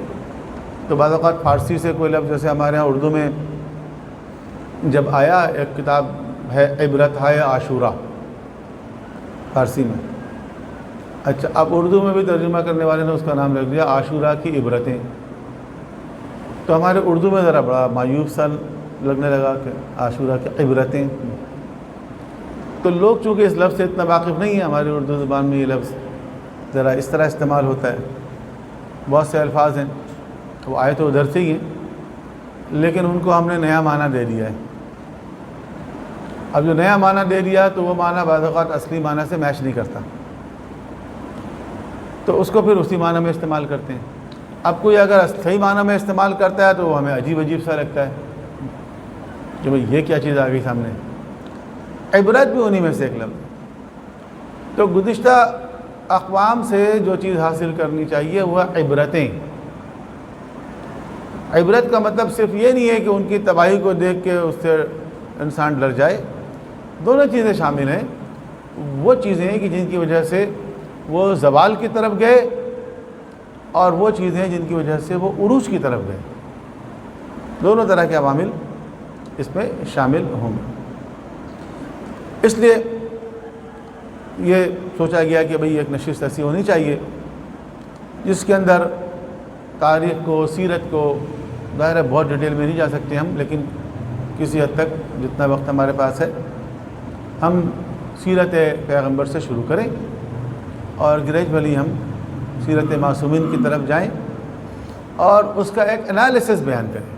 تو بعض اوقات فارسی سے کوئی لفظ، جیسے ہمارے ہاں اردو میں جب آیا ایک کتاب ہے عبرت ہے عاشورہ فارسی میں. اچھا، اب اردو میں بھی ترجمہ کرنے والے نے اس کا نام رکھ دیا عاشورہ کی عبرتیں. تو ہمارے اردو میں ذرا بڑا مایوس سا لگنے لگا کہ عاشورہ کی عبرتیں. تو لوگ چونکہ اس لفظ سے اتنا واقف نہیں ہے، ہماری اردو زبان میں یہ لفظ ذرا اس طرح استعمال ہوتا ہے. بہت سے الفاظ ہیں وہ آئے تو ادھر سے ہی ہیں، لیکن ان کو ہم نے نیا معنی دے دیا ہے. اب جو نیا معنی دے دیا تو وہ معنی بعض اوقات اصلی معنی سے میچ نہیں کرتا، تو اس کو پھر اسی معنی میں استعمال کرتے ہیں. اب کوئی اگر صحیح معنی میں استعمال کرتا ہے تو وہ ہمیں عجیب سا لگتا ہے کہ بھئی یہ کیا چیز آ گئی سامنے. عبرت بھی انہی میں سے ایک لفظ. تو گزشتہ اقوام سے جو چیز حاصل کرنی چاہیے وہ عبرتیں. عبرت کا مطلب صرف یہ نہیں ہے کہ ان کی تباہی کو دیکھ کے اس سے انسان ڈر جائے. دونوں چیزیں شامل ہیں. وہ چیزیں کہ جن کی وجہ سے وہ زوال کی طرف گئے اور وہ چیزیں جن کی وجہ سے وہ عروج کی طرف گئے. دونوں طرح کے عوامل اس میں شامل ہوں گے. اس لیے یہ سوچا گیا کہ بھئی ایک نشست ایسی ہونی چاہیے جس کے اندر تاریخ کو، سیرت کو، ظاہر ہے بہت ڈیٹیل میں نہیں جا سکتے ہم، لیکن کسی حد تک جتنا وقت ہمارے پاس ہے ہم سیرت پیغمبر سے شروع کریں اور گریجولی ہم سیرت معصومین کی طرف جائیں اور اس کا ایک انالیسس بیان کریں.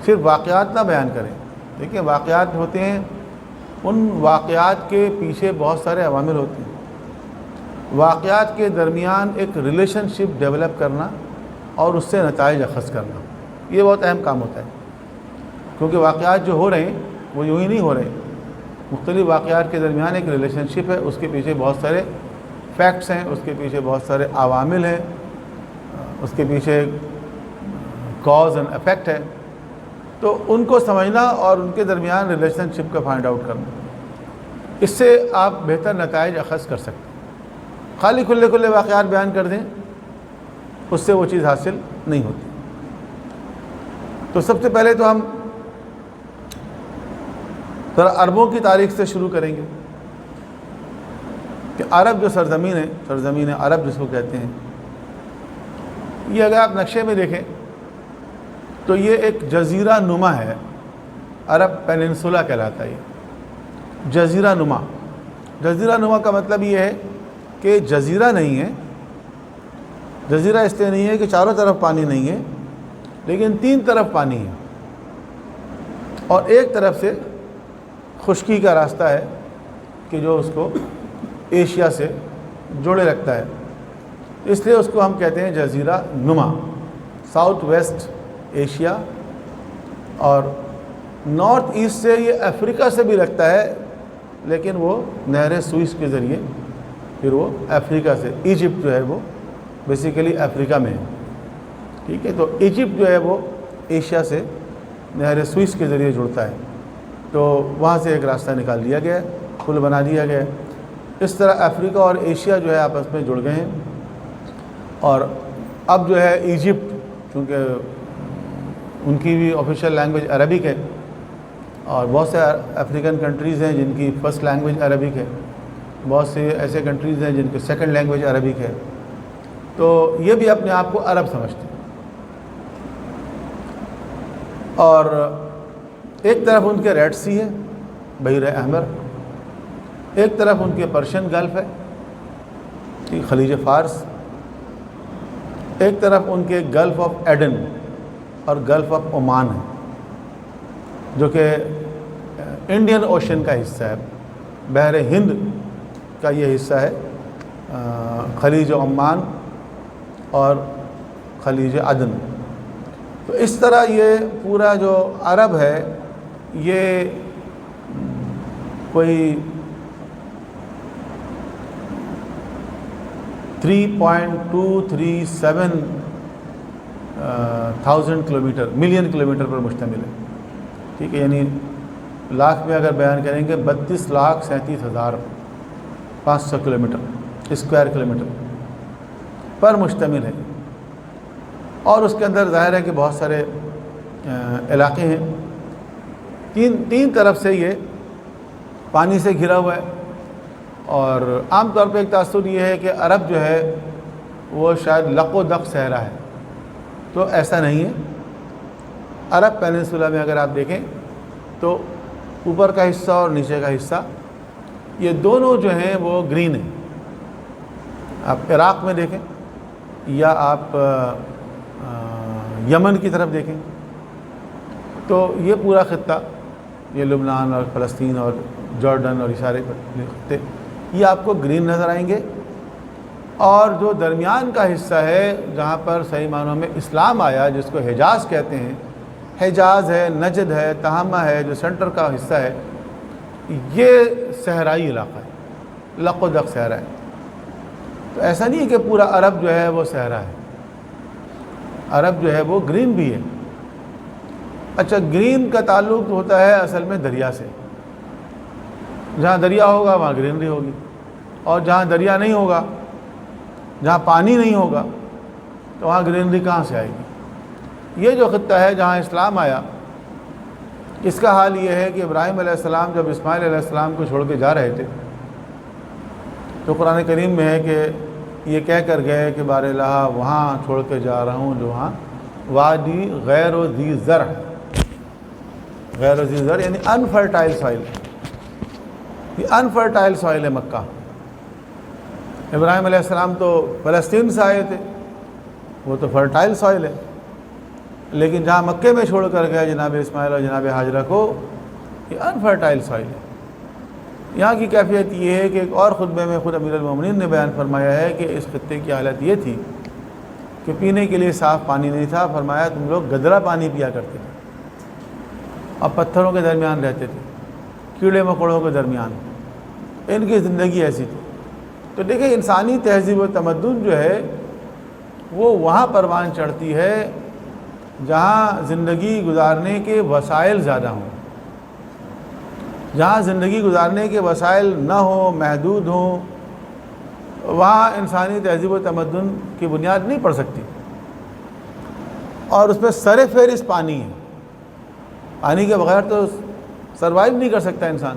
صرف واقعات نہ بیان کریں. دیکھیں، واقعات ہوتے ہیں، ان واقعات کے پیچھے بہت سارے عوامل ہوتے ہیں. واقعات کے درمیان ایک ریلیشن شپ ڈیولپ کرنا اور اس سے نتائج اخذ کرنا، یہ بہت اہم کام ہوتا ہے. کیونکہ واقعات جو ہو رہے ہیں وہ یوں ہی نہیں ہو رہے. مختلف واقعات کے درمیان ایک ریلیشن شپ ہے، اس کے پیچھے بہت سارے فیکٹس ہیں، اس کے پیچھے بہت سارے عوامل ہیں، اس کے پیچھے کاز اینڈ افیکٹ ہے. تو ان کو سمجھنا اور ان کے درمیان ریلیشن شپ کا فائنڈ آؤٹ کرنا، اس سے آپ بہتر نتائج اخذ کر سکتے ہیں. خالی کھلے واقعات بیان کر دیں، اس سے وہ چیز حاصل نہیں ہوتی. تو سب سے پہلے تو ہم ذرا عربوں کی تاریخ سے شروع کریں گے کہ عرب جو سرزمین عرب جس کو کہتے ہیں، یہ اگر آپ نقشے میں دیکھیں تو یہ ایک جزیرہ نما ہے. عرب پیننسولا کہلاتا ہے یہ جزیرہ نما. جزیرہ نما کا مطلب یہ ہے کہ جزیرہ نہیں ہے. جزیرہ اس لیے نہیں ہے کہ چاروں طرف پانی نہیں ہے، لیکن تین طرف پانی ہے اور ایک طرف سے خشکی کا راستہ ہے کہ جو اس کو ایشیا سے جوڑے رکھتا ہے، اس لیے اس کو ہم کہتے ہیں جزیرہ نما، ساؤتھ ویسٹ ایشیا، اور نارتھ ایسٹ سے یہ افریقہ سے بھی لگتا ہے، لیکن وہ نہر سوئس کے ذریعے پھر وہ افریقہ سے، ایجپٹ جو ہے وہ بیسیکلی افریقہ میں ہے، ٹھیک ہے، تو ایجپٹ جو ہے وہ ایشیا سے نہر سوئس کے ذریعے جڑتا ہے، تو وہاں سے ایک راستہ نکال دیا گیا ہے، پل بنا دیا گیا ہے، اس طرح افریقہ اور ایشیا جو ہے آپس میں جڑ گئے ہیں۔ اور اب جو ہے ایجپٹ، چونکہ ان کی بھی آفیشیل لینگویج عربک ہے، اور بہت سے افریقن کنٹریز ہیں جن کی فرسٹ لینگویج عربک ہے، بہت سے ایسے کنٹریز ہیں جن کی سیکنڈ لینگویج عربک ہے، تو یہ بھی اپنے آپ کو عرب سمجھتے ہیں۔ اور ایک طرف ان کے ریڈ سی ہے، بحیرہ احمر، ایک طرف ان کے پرشین گلف ہے، خلیج فارس، ایک طرف ان کے گلف آف ایڈن اور گلف آف عمان ہے، جو کہ انڈین اوشن کا حصہ ہے، بحر ہند کا یہ حصہ ہے، خلیج عمان اور خلیج عدن۔ تو اس طرح یہ پورا جو عرب ہے یہ کوئی 3.237 thousand کلومیٹر، ملین کلومیٹر پر مشتمل ہے، ٹھیک ہے، یعنی لاکھ میں اگر بیان کریں گے 32,37,500 کلومیٹر، اسکوائر کلومیٹر پر مشتمل ہے، اور اس کے اندر ظاہر ہے کہ بہت سارے علاقے ہیں، تین طرف سے یہ پانی سے گھرا ہوا ہے، اور عام طور پہ ایک تاثر یہ ہے کہ عرب جو ہے وہ شاید لق و دق صحرا ہے، تو ایسا نہیں ہے۔ عرب پیننسولا میں اگر آپ دیکھیں تو اوپر کا حصہ اور نیچے کا حصہ یہ دونوں جو ہیں وہ گرین ہیں۔ آپ عراق میں دیکھیں یا آپ یمن کی طرف دیکھیں تو یہ پورا خطہ، یہ لبنان اور فلسطین اور جارڈن اور اشارے خطے، یہ آپ کو گرین نظر آئیں گے، اور جو درمیان کا حصہ ہے جہاں پر صحیح معنوں میں اسلام آیا، جس کو حجاز کہتے ہیں، حجاز ہے، نجد ہے، تہامہ ہے، جو سینٹر کا حصہ ہے، یہ صحرائی علاقہ ہے، لق و دق صحرا ہے۔ تو ایسا نہیں ہے کہ پورا عرب جو ہے وہ صحرا ہے، عرب جو ہے وہ گرین بھی ہے۔ اچھا، گرین کا تعلق ہوتا ہے اصل میں دریا سے، جہاں دریا ہوگا وہاں گرینری ہوگی، اور جہاں دریا نہیں ہوگا، جہاں پانی نہیں ہوگا، تو وہاں گرینری کہاں سے آئے گی؟ یہ جو خطہ ہے جہاں اسلام آیا، اس کا حال یہ ہے کہ ابراہیم علیہ السلام جب اسماعیل علیہ السلام کو چھوڑ کے جا رہے تھے تو قرآن کریم میں ہے کہ یہ کہہ کر گئے کہ بار الہ وہاں چھوڑ کے جا رہا ہوں جو وہاں وادی غیر و ذی زرع، غیر و ذی زرع یعنی انفرٹائل سوائل، یہ انفرٹائل سوائل ہے مکہ۔ ابراہیم علیہ السلام تو فلسطین سے آئے تھے، وہ تو فرٹائل سوائل ہے، لیکن جہاں مکے میں چھوڑ کر گئے جناب اسماعیل اور جناب حاجرہ کو، یہ انفرٹائل سوائل ہے۔ یہاں کی کیفیت یہ ہے کہ ایک اور خطبے میں خود امیر المومنین نے بیان فرمایا ہے کہ اس خطے کی حالت یہ تھی کہ پینے کے لیے صاف پانی نہیں تھا، فرمایا تم لوگ گدرا پانی پیا کرتے تھے اور پتھروں کے درمیان رہتے تھے، کیڑے مکوڑوں کے درمیان، ان کی زندگی ایسی تھی۔ تو دیکھیں انسانی تہذیب و تمدن جو ہے وہ وہاں پروان چڑھتی ہے جہاں زندگی گزارنے کے وسائل زیادہ ہوں، جہاں زندگی گزارنے کے وسائل نہ ہوں، محدود ہوں، وہاں انسانی تہذیب و تمدن کی بنیاد نہیں پڑ سکتی، اور اس میں سر فہرست پانی ہے۔ پانی کے بغیر تو سروائیو نہیں کر سکتا انسان۔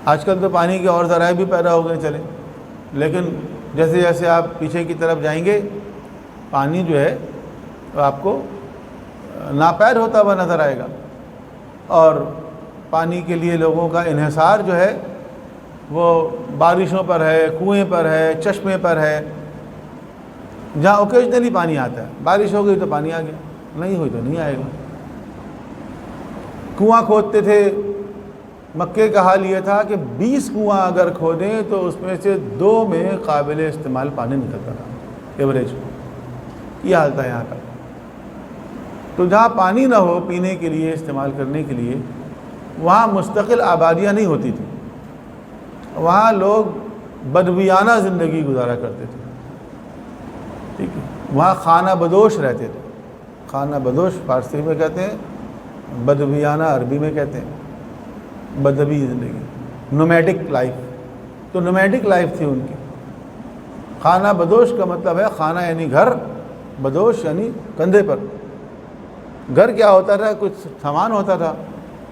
آج کل تو پانی کے اور ذرائع بھی پیدا ہو گئے چلیں، لیکن جیسے جیسے آپ پیچھے کی طرف جائیں گے پانی جو ہے وہ آپ کو ناپید ہوتا ہوا نظر آئے گا، اور پانی کے لیے لوگوں کا انحصار جو ہے وہ بارشوں پر ہے، کنویں پر ہے، چشمے پر ہے، جہاں اوکیجنلی پانی آتا ہے، بارش ہو گئی تو پانی آ گیا، نہیں ہوئی تو نہیں آئے گا۔ کنواں کھودتے تھے، مکے کا حال یہ تھا کہ 20 کنواں اگر کھودیں تو اس میں سے 2 میں قابل استعمال پانی نکلتا تھا ایوریج. یہ حال تھا یہاں کا. تو جہاں پانی نہ ہو پینے کے لیے، استعمال کرنے کے لیے، وہاں مستقل آبادیاں نہیں ہوتی تھیں. وہاں لوگ بدویانہ زندگی گزارا کرتے تھے. ٹھیک ہے، وہاں خانہ بدوش رہتے تھے. خانہ بدوش فارسی میں کہتے ہیں، بدویانہ عربی میں کہتے ہیں. بدوی زندگی، نومیڈک لائف. تو نومیڈک لائف تھی ان کی. خانہ بدوش کا مطلب ہے خانہ یعنی گھر، بدوش یعنی کندھے پر. گھر کیا ہوتا تھا؟ کچھ سامان ہوتا تھا،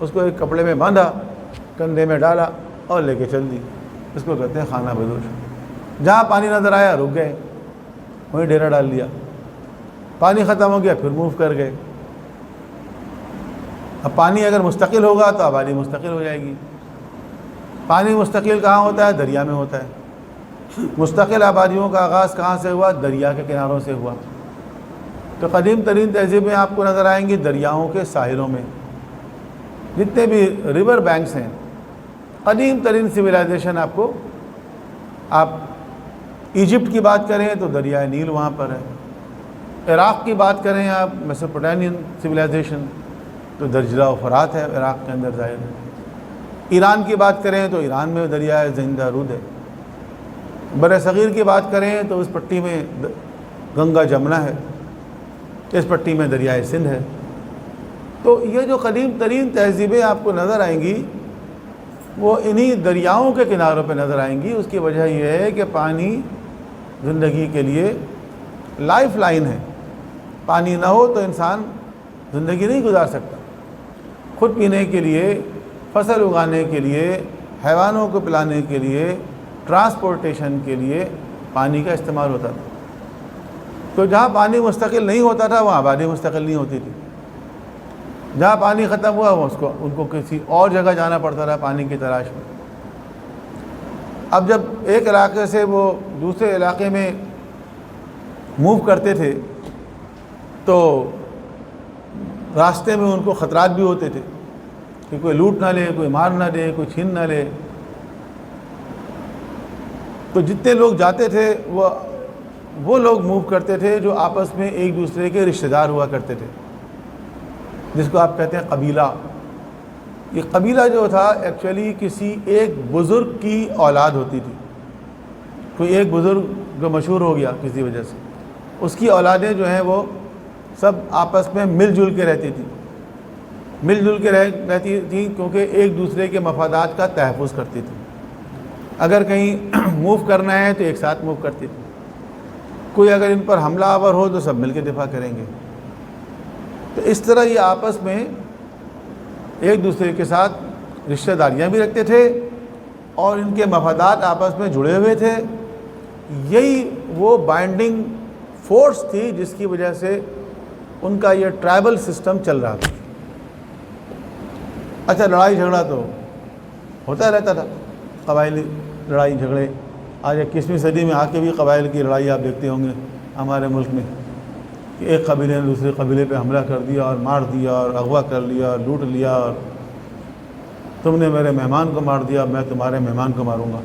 اس کو ایک کپڑے میں باندھا، کندھے میں ڈالا اور لے کے چل دی. اس کو کہتے ہیں خانہ بدوش. جہاں پانی نظر آیا رک گئے، وہیں ڈیرا ڈال لیا. پانی ختم ہو گیا پھر موو کر گئے. اب پانی اگر مستقل ہوگا تو آبادی مستقل ہو جائے گی. پانی مستقل کہاں ہوتا ہے؟ دریا میں ہوتا ہے. مستقل آبادیوں کا آغاز کہاں سے ہوا؟ دریا کے کناروں سے ہوا. تو قدیم ترین تہذیبیں آپ کو نظر آئیں گی دریاؤں کے ساحلوں میں. جتنے بھی ریور بینکس ہیں، قدیم ترین سویلائزیشن آپ ایجپٹ کی بات کریں تو دریائے نیل وہاں پر ہے. عراق کی بات کریں آپ، میسوپوٹیمین سویلائزیشن، تو دجلہ و فرات ہے عراق کے اندر ظاہر ہے. ایران کی بات کریں تو ایران میں دریائے زندہ رود ہے. بر صغیر کی بات کریں تو اس پٹی میں گنگا جمنا ہے، اس پٹی میں دریائے سندھ ہے. تو یہ جو قدیم ترین تہذیبیں آپ کو نظر آئیں گی وہ انہی دریاؤں کے کناروں پہ نظر آئیں گی. اس کی وجہ یہ ہے کہ پانی زندگی کے لیے لائف لائن ہے. پانی نہ ہو تو انسان زندگی نہیں گزار سکتا. خود پینے کے لیے، فصل اگانے کے لیے، حیوانوں کو پلانے کے لیے، ٹرانسپورٹیشن کے لیے پانی کا استعمال ہوتا تھا. تو جہاں پانی مستقل نہیں ہوتا تھا وہاں آبادی مستقل نہیں ہوتی تھی. جہاں پانی ختم ہوا ان کو کسی اور جگہ جانا پڑتا تھا پانی کی تلاش میں. اب جب ایک علاقے سے وہ دوسرے علاقے میں موو کرتے تھے تو راستے میں ان کو خطرات بھی ہوتے تھے کہ کوئی لوٹ نہ لے، کوئی مار نہ دے، کوئی چھین نہ لے. تو جتنے لوگ جاتے تھے وہ لوگ موو کرتے تھے جو آپس میں ایک دوسرے کے رشتہ دار ہوا کرتے تھے، جس کو آپ کہتے ہیں قبیلہ. یہ قبیلہ جو تھا ایکچولی کسی ایک بزرگ کی اولاد ہوتی تھی. کوئی ایک بزرگ جو مشہور ہو گیا کسی وجہ سے، اس کی اولادیں جو ہیں وہ سب آپس میں مل جل کے رہتی تھیں. مل جل کے رہتی تھیں کیونکہ ایک دوسرے کے مفادات کا تحفظ کرتی تھی. اگر کہیں موو کرنا ہے تو ایک ساتھ موو کرتی تھی. کوئی اگر ان پر حملہ آور ہو تو سب مل کے دفاع کریں گے. تو اس طرح یہ آپس میں ایک دوسرے کے ساتھ رشتہ داریاں بھی رکھتے تھے اور ان کے مفادات آپس میں جڑے ہوئے تھے. یہی وہ بائنڈنگ فورس تھی جس کی وجہ سے ان کا یہ ٹرائبل سسٹم چل رہا تھا. اچھا، لڑائی جھگڑا تو ہوتا رہتا تھا، قبائلی لڑائی جھگڑے. آج 21ویں صدی میں آ کے بھی قبائل کی لڑائی آپ دیکھتے ہوں گے ہمارے ملک میں کہ ایک قبیلے نے دوسرے قبیلے پہ حملہ کر دیا اور مار دیا اور اغوا کر لیا اور لوٹ لیا، اور تم نے میرے مہمان کو مار دیا، میں تمہارے مہمان کو ماروں گا.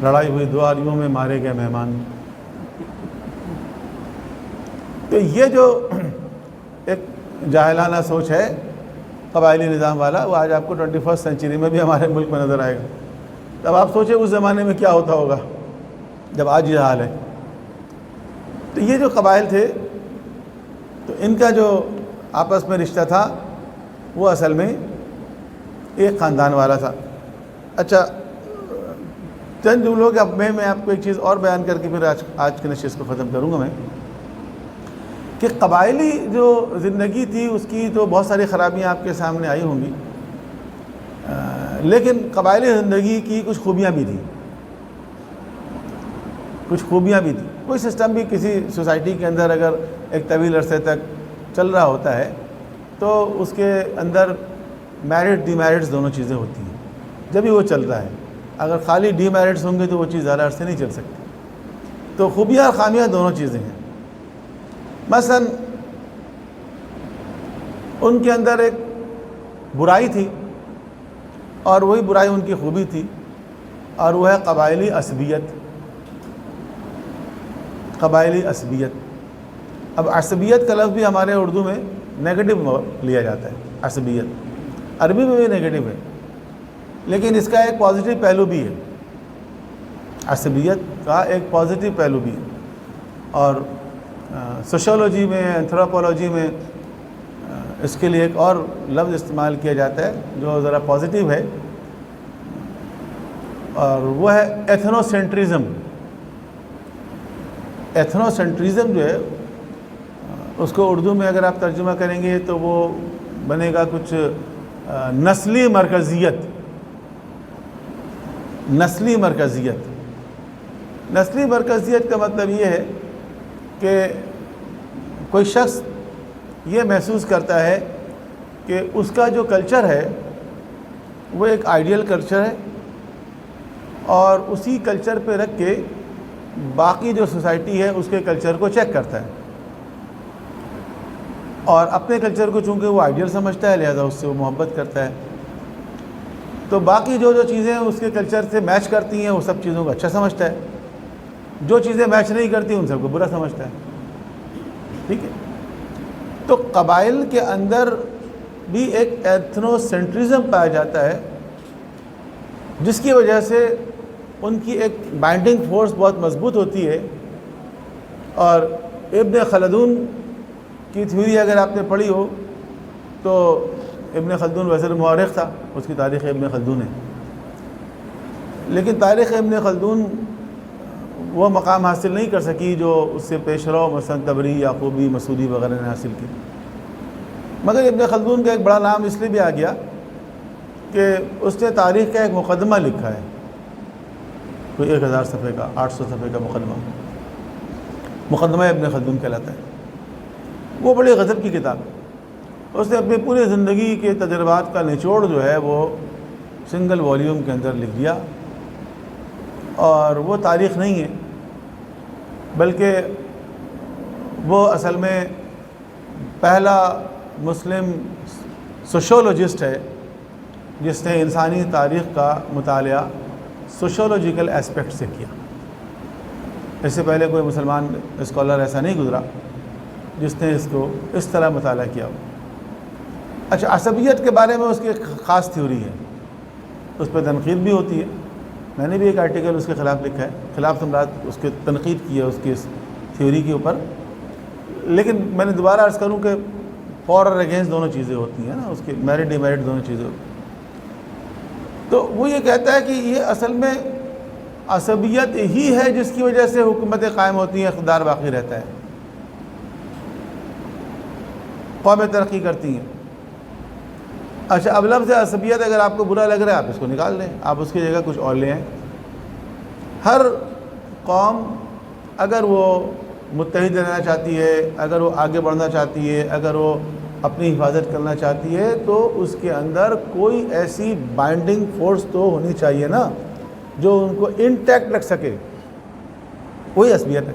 لڑائی ہوئی 2 آدمیوں میں، مارے گئے مہمان. تو یہ جو ایک جاہلانہ سوچ ہے قبائلی نظام والا، وہ آج آپ کو 21 سینچری میں بھی ہمارے ملک میں نظر آئے گا. اب آپ سوچیں اس زمانے میں کیا ہوتا ہوگا جب آج یہ حال ہے. تو یہ جو قبائل تھے تو ان کا جو آپس میں رشتہ تھا وہ اصل میں ایک خاندان والا تھا. اچھا، چند جملوں کے اب میں آپ کو ایک چیز اور بیان کر کے پھر آج کی نشست کو ختم کروں گا میں، کہ قبائلی جو زندگی تھی اس کی تو بہت ساری خرابیاں آپ کے سامنے آئی ہوں گی، لیکن قبائلی زندگی کی کچھ خوبیاں بھی تھیں. کوئی سسٹم بھی کسی سوسائٹی کے اندر اگر ایک طویل عرصے تک چل رہا ہوتا ہے تو اس کے اندر میرٹ ڈی میرٹس دونوں چیزیں ہوتی ہیں جب ہی وہ چلتا ہے. اگر خالی ڈی میرٹس ہوں گے تو وہ چیز زیادہ عرصے نہیں چل سکتی. تو خوبیاں اور خامیاں دونوں چیزیں ہیں. مثلا ان کے اندر ایک برائی تھی، اور وہی برائی ان کی خوبی تھی، اور وہ ہے قبائلی عصبیت. قبائلی عصبیت. اب عصبیت کا لفظ بھی ہمارے اردو میں نیگیٹو لیا جاتا ہے. عصبیت عربی میں بھی نیگیٹو ہے، لیکن اس کا ایک پازیٹیو پہلو بھی ہے. عصبیت کا ایک پازیٹیو پہلو بھی ہے. اور سوشولوجی میں، اینتھروپولوجی میں اس کے لیے ایک اور لفظ استعمال کیا جاتا ہے جو ذرا پازیٹیو ہے، اور وہ ہے ایتھنوسینٹرزم. ایتھنوسینٹرزم جو ہے اس کو اردو میں اگر آپ ترجمہ کریں گے تو وہ بنے گا کچھ نسلی مرکزیت. نسلی مرکزیت. نسلی مرکزیت کا مطلب یہ ہے کہ کوئی شخص یہ محسوس کرتا ہے کہ اس کا جو کلچر ہے وہ ایک آئیڈیل کلچر ہے، اور اسی کلچر پہ رکھ کے باقی جو سوسائٹی ہے اس کے کلچر کو چیک کرتا ہے، اور اپنے کلچر کو چونکہ وہ آئیڈیل سمجھتا ہے لہذا اس سے وہ محبت کرتا ہے. تو باقی جو چیزیں اس کے کلچر سے میچ کرتی ہیں وہ سب چیزوں کو اچھا سمجھتا ہے، جو چیزیں میچ نہیں کرتی ان سب کو برا سمجھتا ہے. ٹھیک ہے. تو قبائل کے اندر بھی ایک ایتھنوسینٹرزم پایا جاتا ہے، جس کی وجہ سے ان کی ایک بائنڈنگ فورس بہت مضبوط ہوتی ہے. اور ابن خلدون کی تھیوری اگر آپ نے پڑھی ہو تو ابن خلدون ویسے مورخ تھا، اس کی تاریخ ابن خلدون ہے، لیکن تاریخ ابن خلدون وہ مقام حاصل نہیں کر سکی جو اس سے پیش رو مثلا تبری، یعقوبی، مسعودی وغیرہ نے حاصل کی. مگر ابن خلدون کا ایک بڑا نام اس لیے بھی آ گیا کہ اس نے تاریخ کا ایک مقدمہ لکھا ہے، کوئی 1000 صفحے کا، 800 صفحے کا مقدمہ ابن خلدون کہلاتا ہے. وہ بڑی غضب کی کتاب ہے. اس نے اپنی پوری زندگی کے تجربات کا نچوڑ جو ہے وہ سنگل والیوم کے اندر لکھ دیا، اور وہ تاریخ نہیں ہے بلکہ وہ اصل میں پہلا مسلم سوشولوجسٹ ہے جس نے انسانی تاریخ کا مطالعہ سوشولوجیکل ایسپیکٹ سے کیا. اس سے پہلے کوئی مسلمان اسکالر ایسا نہیں گزرا جس نے اس کو اس طرح مطالعہ کیا ہو. اچھا، عصبیت کے بارے میں اس کی ایک خاص تھیوری ہے، اس پہ تنقید بھی ہوتی ہے. میں نے بھی ایک آرٹیکل اس کے خلاف لکھا ہے، خلاف سمراج اس کے تنقید کی ہے اس کی اس تھیوری کے اوپر. لیکن میں نے دوبارہ عرض کروں کہ فار اور اگینسٹ دونوں چیزیں ہوتی ہیں نا، اس کے میرٹ ڈی میرٹ دونوں چیزیں ہوتی ہیں. تو وہ یہ کہتا ہے کہ یہ اصل میں عصبیت ہی ہے جس کی وجہ سے حکومتیں قائم ہوتی ہیں، اقتدار باقی رہتا ہے، قومیں ترقی کرتی ہیں. اچھا، اب لفظ عصبیت اگر آپ کو برا لگ رہا ہے آپ اس کو نکال لیں، آپ اس کی جگہ کچھ اور لے آئیں. ہر قوم اگر وہ متحد رہنا چاہتی ہے، اگر وہ آگے بڑھنا چاہتی ہے، اگر وہ اپنی حفاظت کرنا چاہتی ہے تو اس کے اندر کوئی ایسی بائنڈنگ فورس تو ہونی چاہیے نا جو ان کو انٹیکٹ رکھ سکے. وہی عصبیت ہے.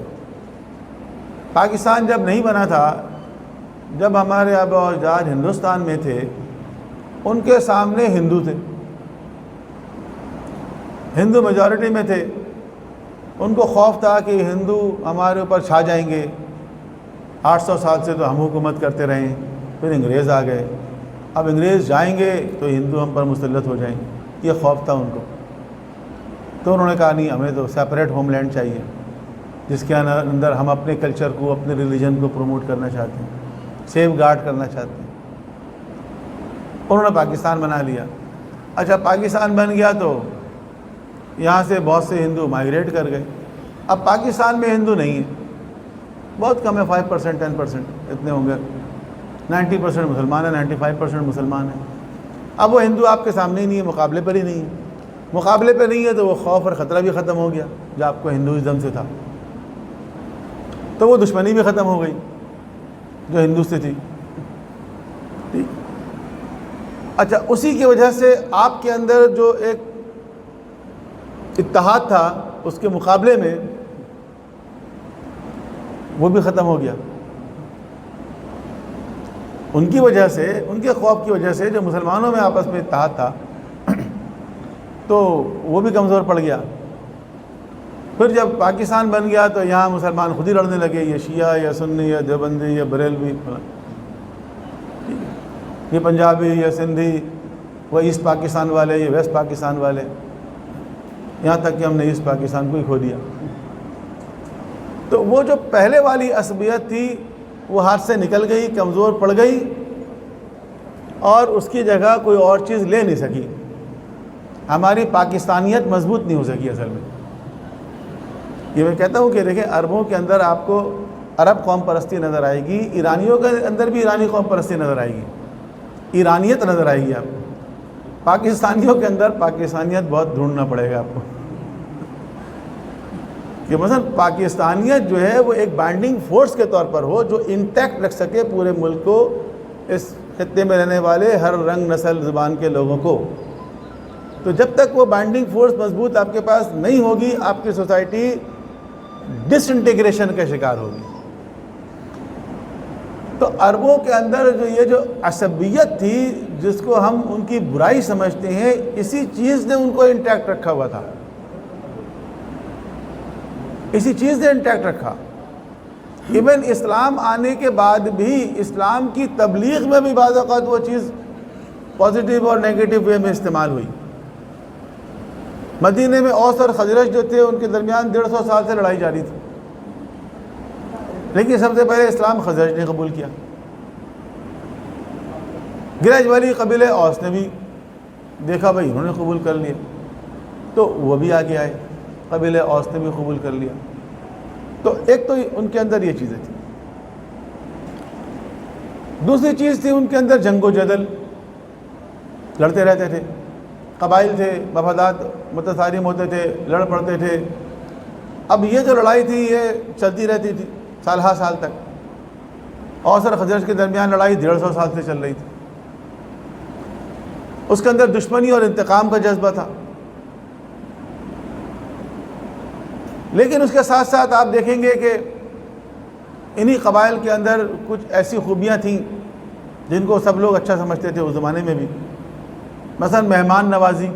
پاکستان جب نہیں بنا تھا، جب ہمارے آبا و اجداد ہندوستان میں تھے، ان کے سامنے ہندو تھے، ہندو میجورٹی میں تھے. ان کو خوف تھا کہ ہندو ہمارے اوپر چھا جائیں گے. 800 سال سے تو ہم حکومت کرتے رہے ہیں، پھر انگریز آ گئے، اب انگریز جائیں گے تو ہندو ہم پر مسلط ہو جائیں گے. یہ خوف تھا ان کو. تو انہوں نے کہا نہیں، ہمیں تو سیپریٹ ہوم لینڈ چاہیے جس کے اندر ہم اپنے کلچر کو، اپنے ریلیجن کو پروموٹ کرنا چاہتے ہیں، سیف گارڈ کرنا چاہتے ہیں. انہوں نے پاکستان بنا لیا. اچھا، پاکستان بن گیا تو یہاں سے بہت سے ہندو مائیگریٹ کر گئے. اب پاکستان میں ہندو نہیں ہیں، بہت کم ہے، 5%، 10% اتنے ہوں گے. 90% مسلمان ہیں، 95% مسلمان ہیں. اب وہ ہندو آپ کے سامنے ہی نہیں ہے، مقابلے پر ہی نہیں ہے. مقابلے پہ نہیں ہے تو وہ خوف اور خطرہ بھی ختم ہو گیا جو آپ کو ہندوازم سے تھا. تو وہ دشمنی بھی ختم ہو گئی جو ہندو سے تھی. ٹھیک. اچھا، اسی کی وجہ سے آپ کے اندر جو ایک اتحاد تھا اس کے مقابلے میں وہ بھی ختم ہو گیا. ان کی وجہ سے، ان کے خوف کی وجہ سے جو مسلمانوں میں آپس میں اتحاد تھا تو وہ بھی کمزور پڑ گیا۔ پھر جب پاکستان بن گیا تو یہاں مسلمان خود ہی لڑنے لگے، یہ شیعہ یا سنی یا دیوبندی یا بریلوی، یہ پنجابی یا سندھی، وہ ایسٹ پاکستان والے، یہ ویسٹ پاکستان والے، یہاں تک کہ ہم نے ایسٹ پاکستان کو ہی کھو دیا۔ تو وہ جو پہلے والی عصبیت تھی وہ ہاتھ سے نکل گئی، کمزور پڑ گئی، اور اس کی جگہ کوئی اور چیز لے نہیں سکی۔ ہماری پاکستانیت مضبوط نہیں ہو سکی اصل میں۔ یہ میں کہتا ہوں کہ دیکھیں، عربوں کے اندر آپ کو عرب قوم پرستی نظر آئے گی، ایرانیوں کے اندر بھی ایرانی قوم پرستی نظر آئے گی، ایرانیت نظر آئے گی آپ کو۔ پاکستانیوں کے اندر پاکستانیت بہت ڈھونڈنا پڑے گا آپ کو، کہ مثلا پاکستانیت جو ہے وہ ایک بائنڈنگ فورس کے طور پر ہو، جو انٹیکٹ رکھ سکے پورے ملک کو، اس خطے میں رہنے والے ہر رنگ، نسل، زبان کے لوگوں کو۔ تو جب تک وہ بائنڈنگ فورس مضبوط آپ کے پاس نہیں ہوگی، آپ کی سوسائٹی ڈس انٹیگریشن کا شکار ہوگی۔ تو عربوں کے اندر جو عصبیت تھی، جس کو ہم ان کی برائی سمجھتے ہیں، اسی چیز نے ان کو انٹیکٹ رکھا ہوا تھا، اسی چیز نے انٹیکٹ رکھا۔ ایون اسلام آنے کے بعد بھی اسلام کی تبلیغ میں بھی بعض اوقات وہ چیز پازیٹیو اور نیگیٹو وے میں استعمال ہوئی۔ مدینے میں اوس اور خزرج جو تھے، ان کے درمیان 150 سال سے لڑائی جاری تھی، لیکن سب سے پہلے اسلام خزرج نے قبول کیا۔ گرج والی قبیلے اوس نے بھی دیکھا بھائی انہوں نے قبول کر لیا، تو وہ بھی آگے آئے، قبیلے اوس نے بھی قبول کر لیا۔ تو ایک تو ان کے اندر یہ چیزیں تھیں۔ دوسری چیز تھی ان کے اندر جنگ و جدل، لڑتے رہتے تھے، قبائل تھے، مفادات متصارم ہوتے تھے، لڑ پڑتے تھے۔ اب یہ جو لڑائی تھی یہ چلتی رہتی تھی سال ہا سال تک۔ اوس اور خزرج کے درمیان لڑائی 150 سال سے چل رہی تھی۔ اس کے اندر دشمنی اور انتقام کا جذبہ تھا، لیکن اس کے ساتھ ساتھ آپ دیکھیں گے کہ انہی قبائل کے اندر کچھ ایسی خوبیاں تھیں جن کو سب لوگ اچھا سمجھتے تھے اس زمانے میں بھی، مثلا مہمان نوازی،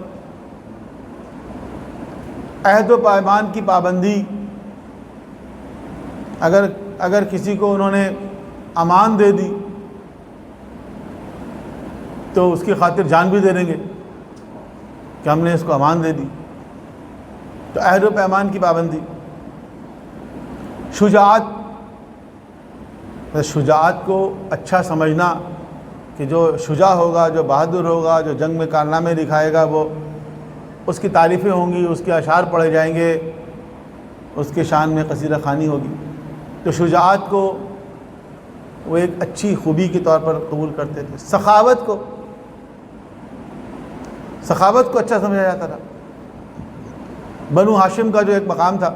عہد و پیمان کی پابندی۔ اگر کسی کو انہوں نے امان دے دی تو اس کی خاطر جان بھی دے دیں گے کہ ہم نے اس کو امان دے دی۔ تو عہد و پیمان کی پابندی۔ شجاعت کو اچھا سمجھنا کہ جو شجاع ہوگا، جو بہادر ہوگا، جو جنگ میں کارنامے دکھائے گا، وہ اس کی تعریفیں ہوں گی، اس کے اشعار پڑھے جائیں گے، اس کے شان میں قصیدہ خوانی ہوگی۔ تو شجاعت کو وہ ایک اچھی خوبی کے طور پر قبول کرتے تھے۔ سخاوت کو اچھا سمجھا جاتا تھا۔ بنو ہاشم کا جو ایک مقام تھا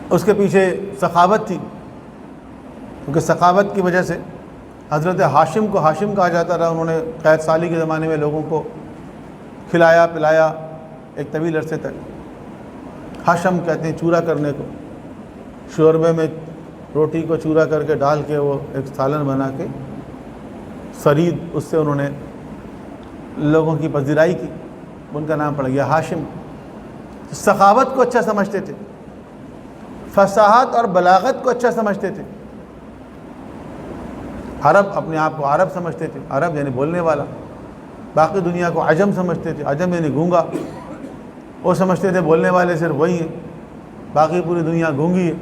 اس کے پیچھے سخاوت تھی، کیونکہ سخاوت کی وجہ سے حضرت ہاشم کو ہاشم کہا جاتا تھا۔ انہوں نے قید سالی کے زمانے میں لوگوں کو کھلایا پلایا ایک طویل عرصے تک۔ ہاشم کہتے ہیں چورا کرنے کو، شوربے میں روٹی کو چورا کر کے ڈال کے وہ ایک سالن بنا کے سرید، اس سے انہوں نے لوگوں کی پذیرائی کی، ان کا نام پڑ گیا ہاشم۔ سخاوت کو اچھا سمجھتے تھے، فصاحت اور بلاغت کو اچھا سمجھتے تھے۔ عرب اپنے آپ کو عرب سمجھتے تھے، عرب یعنی بولنے والا۔ باقی دنیا کو عجم سمجھتے تھے، عجم یعنی گونگا۔ وہ سمجھتے تھے بولنے والے صرف وہی ہیں، باقی پوری دنیا گونگی ہے۔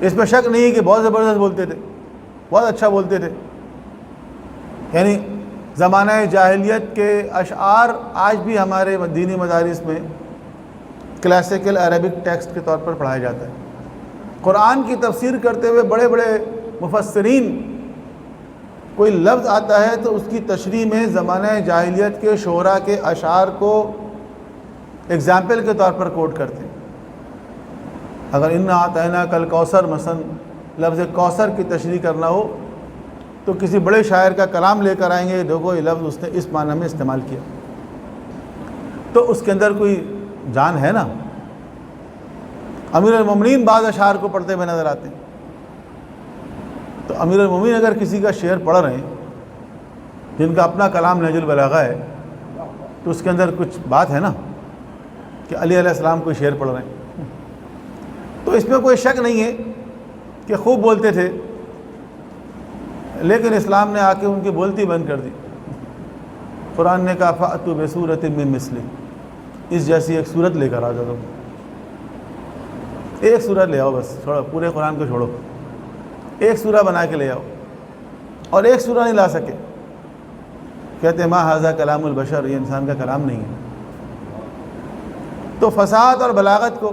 اس میں شک نہیں کہ بہت زبردست بولتے تھے، بہت اچھا بولتے تھے۔ یعنی زمانہ جاہلیت کے اشعار آج بھی ہمارے دینی مدارس میں کلاسیکل عربک ٹیکسٹ کے طور پر پڑھایا جاتا ہے۔ قرآن کی تفسیر کرتے ہوئے بڑے بڑے مفسرین، کوئی لفظ آتا ہے تو اس کی تشریح میں زمانہ جاہلیت کے شعراء کے اشعار کو اگزامپل کے طور پر کوٹ کرتے ہیں۔ اگر انا اعطیناک کل کوثر مثلا لفظ کوثر کی تشریح کرنا ہو تو کسی بڑے شاعر کا کلام لے کر آئیں گے، دیکھو یہ لفظ اس نے اس معنی میں استعمال کیا، تو اس کے اندر کوئی جان ہے نا۔ امیر المومنین بعض اشعار کو پڑھتے ہوئے نظر آتے ہیں، تو امیر المومنین اگر کسی کا شعر پڑھ رہے ہیں جن کا اپنا کلام نہج البلاغہ ہے تو اس کے اندر کچھ بات ہے نا کہ علی علیہ السلام کوئی شعر پڑھ رہے ہیں، تو اس میں کوئی شک نہیں ہے کہ خوب بولتے تھے، لیکن اسلام نے آ کے ان کی بولتی بند کر دی۔ قرآن نے کہا فَأْتُوا بِسُورَةٍ مِّن مِّثْلِهِ، اس جیسی ایک صورت لے کر آ جاؤ، ایک سورہ لے آؤ، بس چھوڑو، پورے قرآن کو چھوڑو، ایک سورہ بنا کے لے آؤ، اور ایک سورہ نہیں لا سکے، کہتے ہیں ما ھذا کلام البشر، یہ انسان کا کلام نہیں ہے۔ تو فصاحت اور بلاغت کو،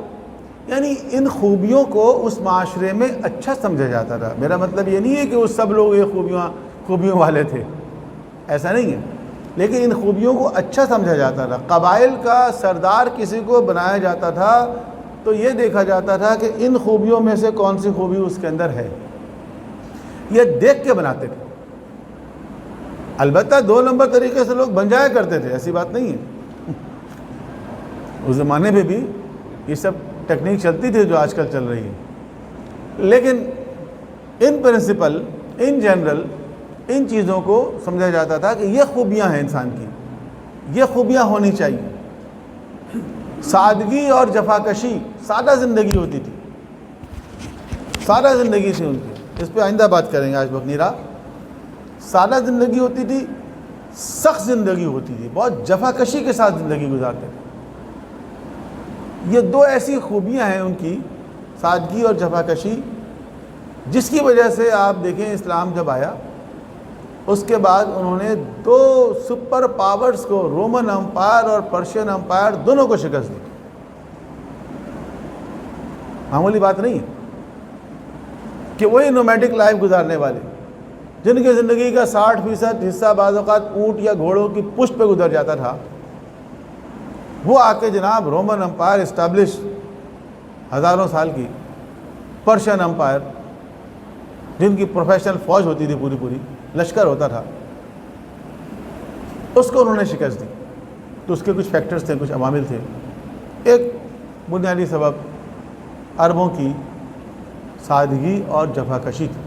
یعنی ان خوبیوں کو اس معاشرے میں اچھا سمجھا جاتا تھا۔ میرا مطلب یہ نہیں ہے کہ وہ سب لوگ یہ خوبیوں والے تھے، ایسا نہیں ہے، لیکن ان خوبیوں کو اچھا سمجھا جاتا تھا۔ قبائل کا سردار کسی کو بنایا جاتا تھا تو یہ دیکھا جاتا تھا کہ ان خوبیوں میں سے کون سی خوبی اس کے اندر ہے، یہ دیکھ کے بناتے تھے۔ البتہ 2 نمبر طریقے سے لوگ بن جایا کرتے تھے، ایسی بات نہیں ہے، اس زمانے میں بھی یہ سب ٹیکنیک چلتی تھی جو آج کل چل رہی ہے، لیکن ان پرنسپل، ان جنرل، ان چیزوں کو سمجھا جاتا تھا کہ یہ خوبیاں ہیں انسان کی، یہ خوبیاں ہونی چاہیے۔ سادگی اور جفاکشی، سادہ زندگی ہوتی تھی، سادہ زندگی تھی ان کی، اس پہ آئندہ بات کریں گے، آج وقت نہیں رہا۔ سادہ زندگی ہوتی تھی، سخت زندگی ہوتی تھی، بہت جفاکشی کے ساتھ زندگی گزارتے تھے۔ یہ 2 ایسی خوبیاں ہیں ان کی، سادگی اور جفاکشی، جس کی وجہ سے آپ دیکھیں اسلام جب آیا اس کے بعد انہوں نے 2 سپر پاورز کو، رومن امپائر اور پرشین امپائر، دونوں کو شکست دی۔ معمولی بات نہیں ہے کہ وہی نومیڈک لائف گزارنے والے جن کی زندگی کا 60% حصہ بعض اوقات اونٹ یا گھوڑوں کی پشت پہ گزر جاتا تھا، وہ آ کے جناب رومن امپائر اسٹیبلش، ہزاروں سال کی پرشین امپائر، جن کی پروفیشنل فوج ہوتی تھی، پوری لشکر ہوتا تھا، اس کو انہوں نے شکست دی۔ تو اس کے کچھ فیکٹرز تھے، کچھ عوامل تھے۔ ایک بنیادی سبب عربوں کی سادگی اور جفاکشی تھی۔